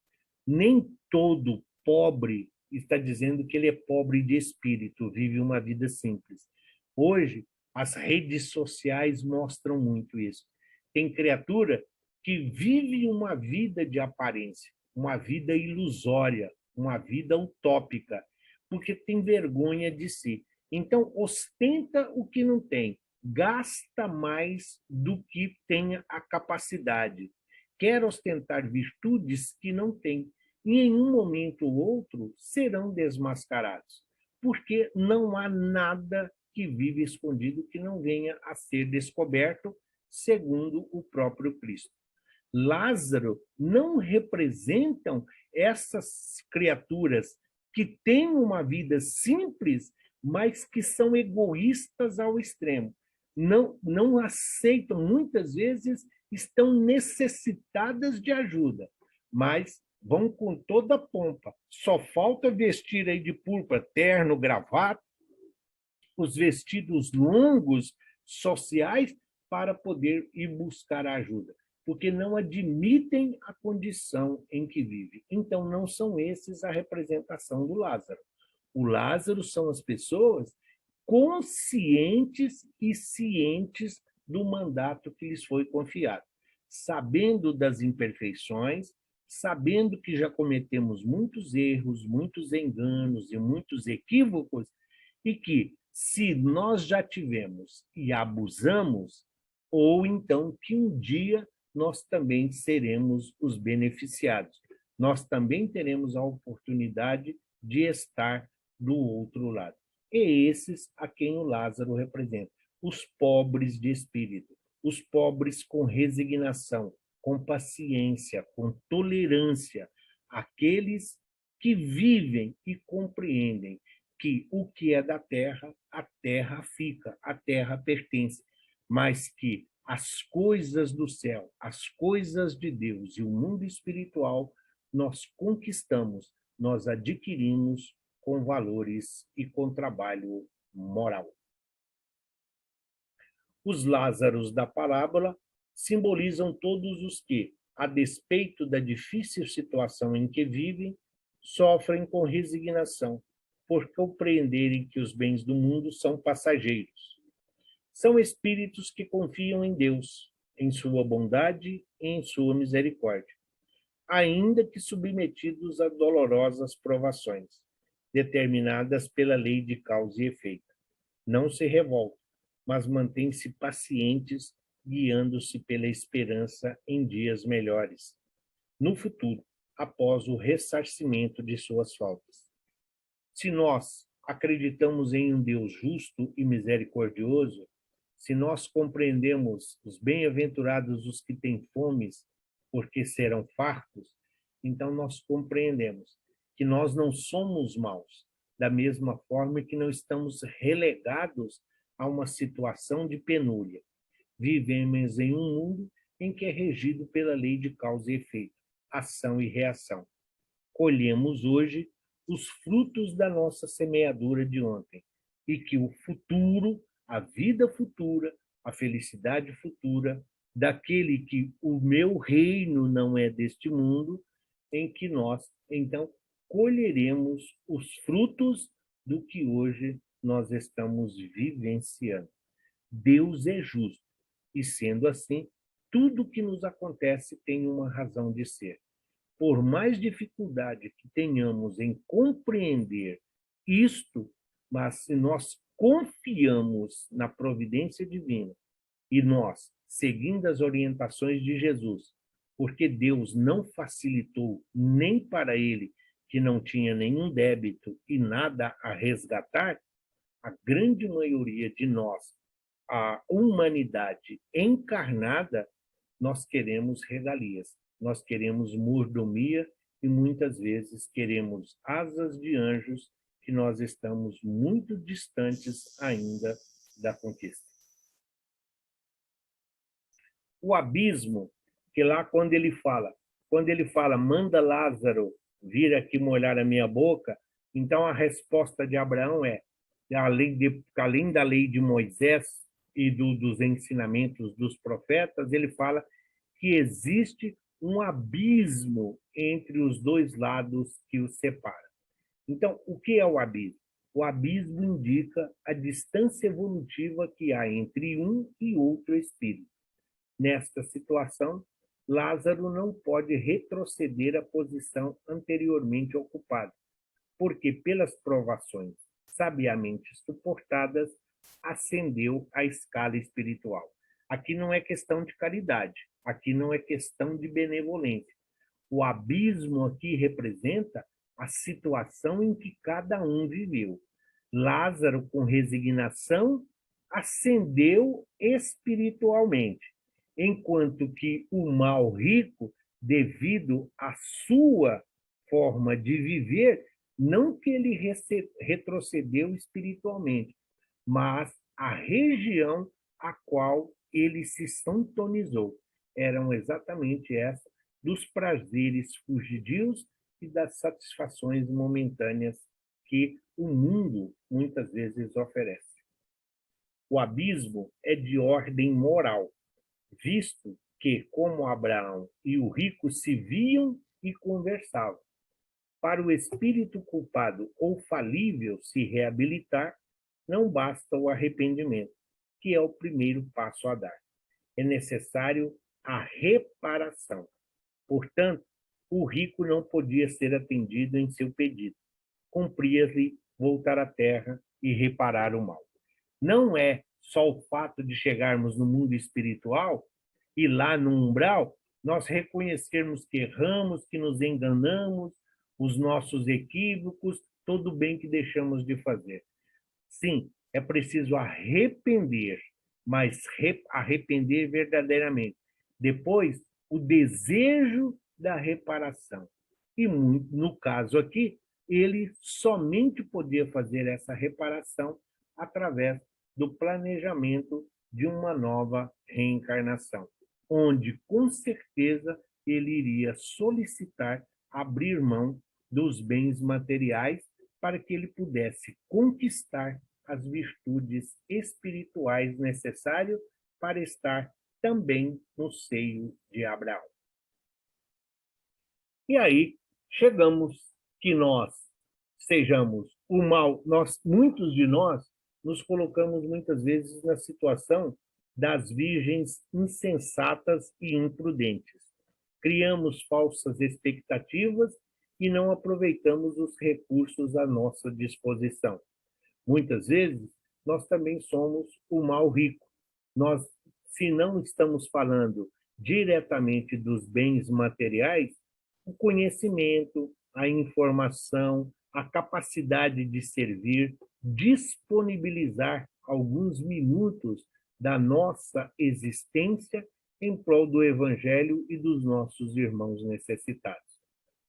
Nem todo pobre está dizendo que ele é pobre de espírito, vive uma vida simples. Hoje, as redes sociais mostram muito isso. Tem criatura que vive uma vida de aparência, uma vida ilusória, uma vida utópica, porque tem vergonha de si. Então, ostenta o que não tem, gasta mais do que tenha a capacidade, quer ostentar virtudes que não tem, e em um momento ou outro serão desmascarados, porque não há nada que vive escondido que não venha a ser descoberto, segundo o próprio Cristo. Lázaro não representam essas criaturas que têm uma vida simples, mas que são egoístas ao extremo. Não aceitam, muitas vezes estão necessitadas de ajuda, mas vão com toda a pompa. Só falta vestir aí de púrpura, terno, gravata, os vestidos longos sociais para poder ir buscar ajuda, porque não admitem a condição em que vive. Então, não são esses a representação do Lázaro. O Lázaro são as pessoas conscientes e cientes do mandato que lhes foi confiado, sabendo das imperfeições, sabendo que já cometemos muitos erros, muitos enganos e muitos equívocos, e que, se nós já tivemos e abusamos, ou então que um dia nós também seremos os beneficiados. Nós também teremos a oportunidade de estar do outro lado. E esses a quem o Lázaro representa, os pobres de espírito, os pobres com resignação, com paciência, com tolerância, aqueles que vivem e compreendem que o que é da terra, a terra fica, a terra pertence, mas que as coisas do céu, as coisas de Deus e o mundo espiritual nós conquistamos, nós adquirimos com valores e com trabalho moral. Os Lázaros da parábola simbolizam todos os que, a despeito da difícil situação em que vivem, sofrem com resignação, por compreenderem que os bens do mundo são passageiros. São espíritos que confiam em Deus, em sua bondade e em sua misericórdia, ainda que submetidos a dolorosas provações, determinadas pela lei de causa e efeito. Não se revoltam, mas mantêm-se pacientes, guiando-se pela esperança em dias melhores, no futuro, após o ressarcimento de suas faltas. Se nós acreditamos em um Deus justo e misericordioso, se nós compreendemos os bem-aventurados os que têm fomes, porque serão fartos, então nós compreendemos que nós não somos maus, da mesma forma que não estamos relegados a uma situação de penúria. Vivemos em um mundo em que é regido pela lei de causa e efeito, ação e reação. Colhemos hoje os frutos da nossa semeadura de ontem, e que o futuro, a vida futura, a felicidade futura, daquele que o meu reino não é deste mundo, em que nós, então, colheremos os frutos do que hoje nós estamos vivenciando. Deus é justo, e sendo assim, tudo que nos acontece tem uma razão de ser. Por mais dificuldade que tenhamos em compreender isto, mas se nós confiamos na providência divina e nós, seguindo as orientações de Jesus, porque Deus não facilitou nem para ele, que não tinha nenhum débito e nada a resgatar, a grande maioria de nós, a humanidade encarnada, nós queremos regalias, nós queremos mordomia e muitas vezes queremos asas de anjos, que nós estamos muito distantes ainda da conquista. O abismo, que lá quando ele fala, manda Lázaro vir aqui molhar a minha boca, então a resposta de Abraão é, além da lei de Moisés e dos ensinamentos dos profetas, ele fala que existe um abismo entre os dois lados que os separa. Então, o que é o abismo? O abismo indica a distância evolutiva que há entre um e outro espírito. Nesta situação, Lázaro não pode retroceder à posição anteriormente ocupada, porque, pelas provações sabiamente suportadas, ascendeu à escala espiritual. Aqui não é questão de caridade, aqui não é questão de benevolência. O abismo aqui representa a situação em que cada um viveu. Lázaro, com resignação, ascendeu espiritualmente, enquanto que o mal rico, devido à sua forma de viver, não que ele retrocedeu espiritualmente, mas a região a qual ele se sintonizou eram exatamente essa, dos prazeres fugidios e das satisfações momentâneas que o mundo muitas vezes oferece. O abismo é de ordem moral, visto que, como Abraão e o rico se viam e conversavam. Para o espírito culpado ou falível se reabilitar, não basta o arrependimento, que é o primeiro passo a dar. É necessário a reparação. Portanto, o rico não podia ser atendido em seu pedido. Cumpria-lhe voltar à terra e reparar o mal. Não é só o fato de chegarmos no mundo espiritual e lá no umbral, nós reconhecermos que erramos, que nos enganamos, os nossos equívocos, todo o bem que deixamos de fazer. Sim, é preciso arrepender, mas arrepender verdadeiramente. Depois, o desejo da reparação. E, no caso aqui, ele somente podia fazer essa reparação através do planejamento de uma nova reencarnação, onde, com certeza, ele iria solicitar abrir mão dos bens materiais para que ele pudesse conquistar as virtudes espirituais necessárias para estar também no seio de Abraão. E aí chegamos que nós sejamos o mal, muitos de nós nos colocamos muitas vezes na situação das virgens insensatas e imprudentes. Criamos falsas expectativas e não aproveitamos os recursos à nossa disposição. Muitas vezes, nós também somos o mal rico. Nós, se não estamos falando diretamente dos bens materiais, o conhecimento, a informação, a capacidade de servir, disponibilizar alguns minutos da nossa existência em prol do Evangelho e dos nossos irmãos necessitados.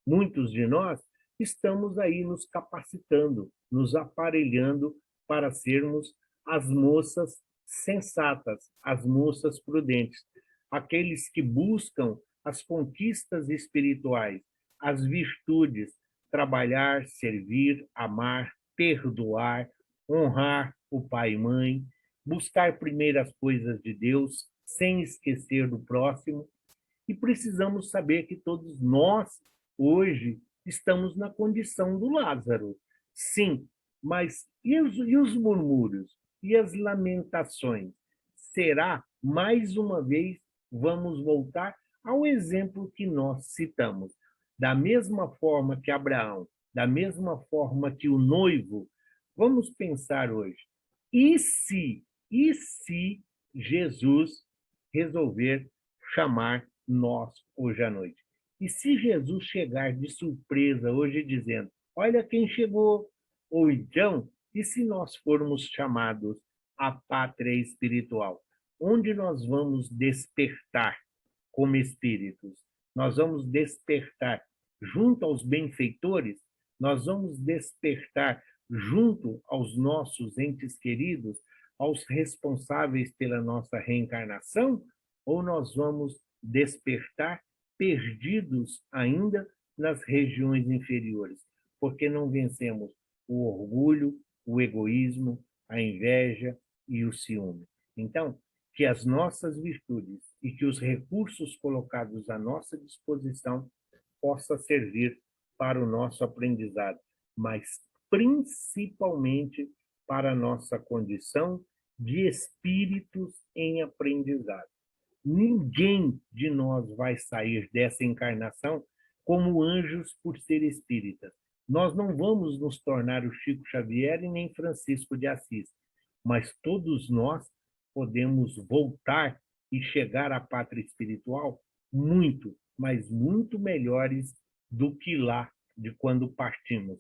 Muitos de nós estamos aí nos capacitando, nos aparelhando para sermos as moças sensatas, as moças prudentes, aqueles que buscam as conquistas espirituais, as virtudes, trabalhar, servir, amar, perdoar, honrar o pai e mãe, buscar primeiro as coisas de Deus, sem esquecer do próximo. E precisamos saber que todos nós, hoje, estamos na condição do Lázaro. Sim, mas e os murmúrios? E as lamentações? Será, mais uma vez, vamos voltar ao exemplo que nós citamos. Da mesma forma que Abraão, da mesma forma que o noivo, vamos pensar hoje. E se Jesus resolver chamar nós hoje à noite? E se Jesus chegar de surpresa hoje dizendo, olha quem chegou, ou então, e se nós formos chamados à pátria espiritual? Onde nós vamos despertar como espíritos? Nós vamos despertar junto aos benfeitores? Nós vamos despertar junto aos nossos entes queridos, aos responsáveis pela nossa reencarnação? Ou nós vamos despertar perdidos ainda nas regiões inferiores, porque não vencemos o orgulho, o egoísmo, a inveja e o ciúme? Então, que as nossas virtudes e que os recursos colocados à nossa disposição possa servir para o nosso aprendizado, mas principalmente para a nossa condição de espíritos em aprendizado. Ninguém de nós vai sair dessa encarnação como anjos por ser espíritas. Nós não vamos nos tornar o Chico Xavier e nem Francisco de Assis, mas todos nós podemos voltar e chegar à pátria espiritual muito, mas muito melhores do que lá de quando partimos,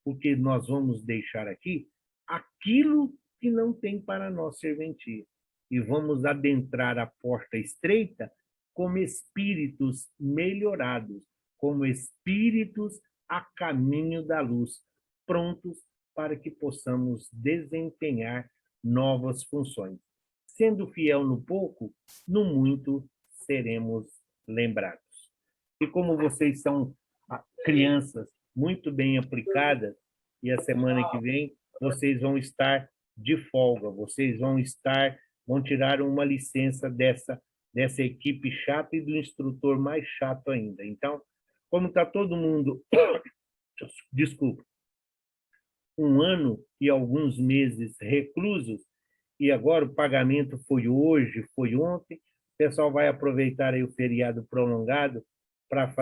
porque nós vamos deixar aqui aquilo que não tem para nós serventia e vamos adentrar a porta estreita como espíritos melhorados, como espíritos a caminho da luz, prontos para que possamos desempenhar novas funções. Sendo fiel no pouco, no muito seremos lembrados. E como vocês são crianças muito bem aplicadas, e a semana que vem vocês vão estar de folga, vocês vão tirar uma licença dessa equipe chata e do instrutor mais chato ainda. Então, como está todo mundo, desculpa, um ano e alguns meses reclusos, e agora o pagamento foi hoje, foi ontem, o pessoal vai aproveitar aí o feriado prolongado para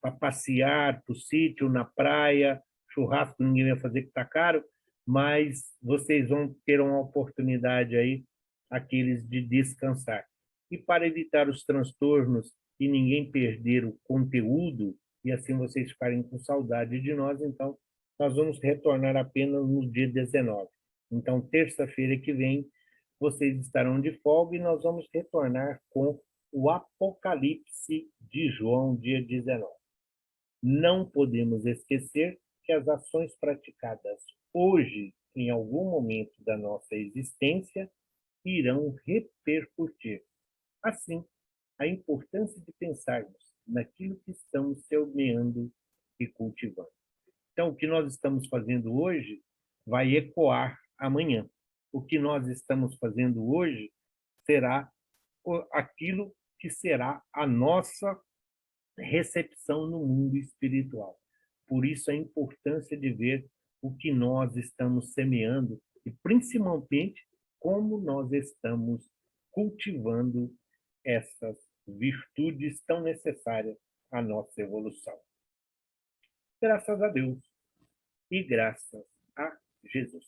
para passear para o sítio, na praia, churrasco ninguém vai fazer que está caro, mas vocês vão ter uma oportunidade aí, aqueles de descansar. E para evitar os transtornos e ninguém perder o conteúdo, e assim vocês ficarem com saudade de nós, então nós vamos retornar apenas no dia 19. Então, terça-feira que vem, vocês estarão de folga e nós vamos retornar com o Apocalipse de João, dia 19. Não podemos esquecer que as ações praticadas hoje, em algum momento da nossa existência, irão repercutir. Assim, a importância de pensarmos naquilo que estamos semeando e cultivando. Então, o que nós estamos fazendo hoje vai ecoar amanhã. O que nós estamos fazendo hoje será aquilo que será a nossa recepção no mundo espiritual. Por isso, a importância de ver o que nós estamos semeando e, principalmente, como nós estamos cultivando essas virtudes tão necessárias à nossa evolução. Graças a Deus e graças a Jesus.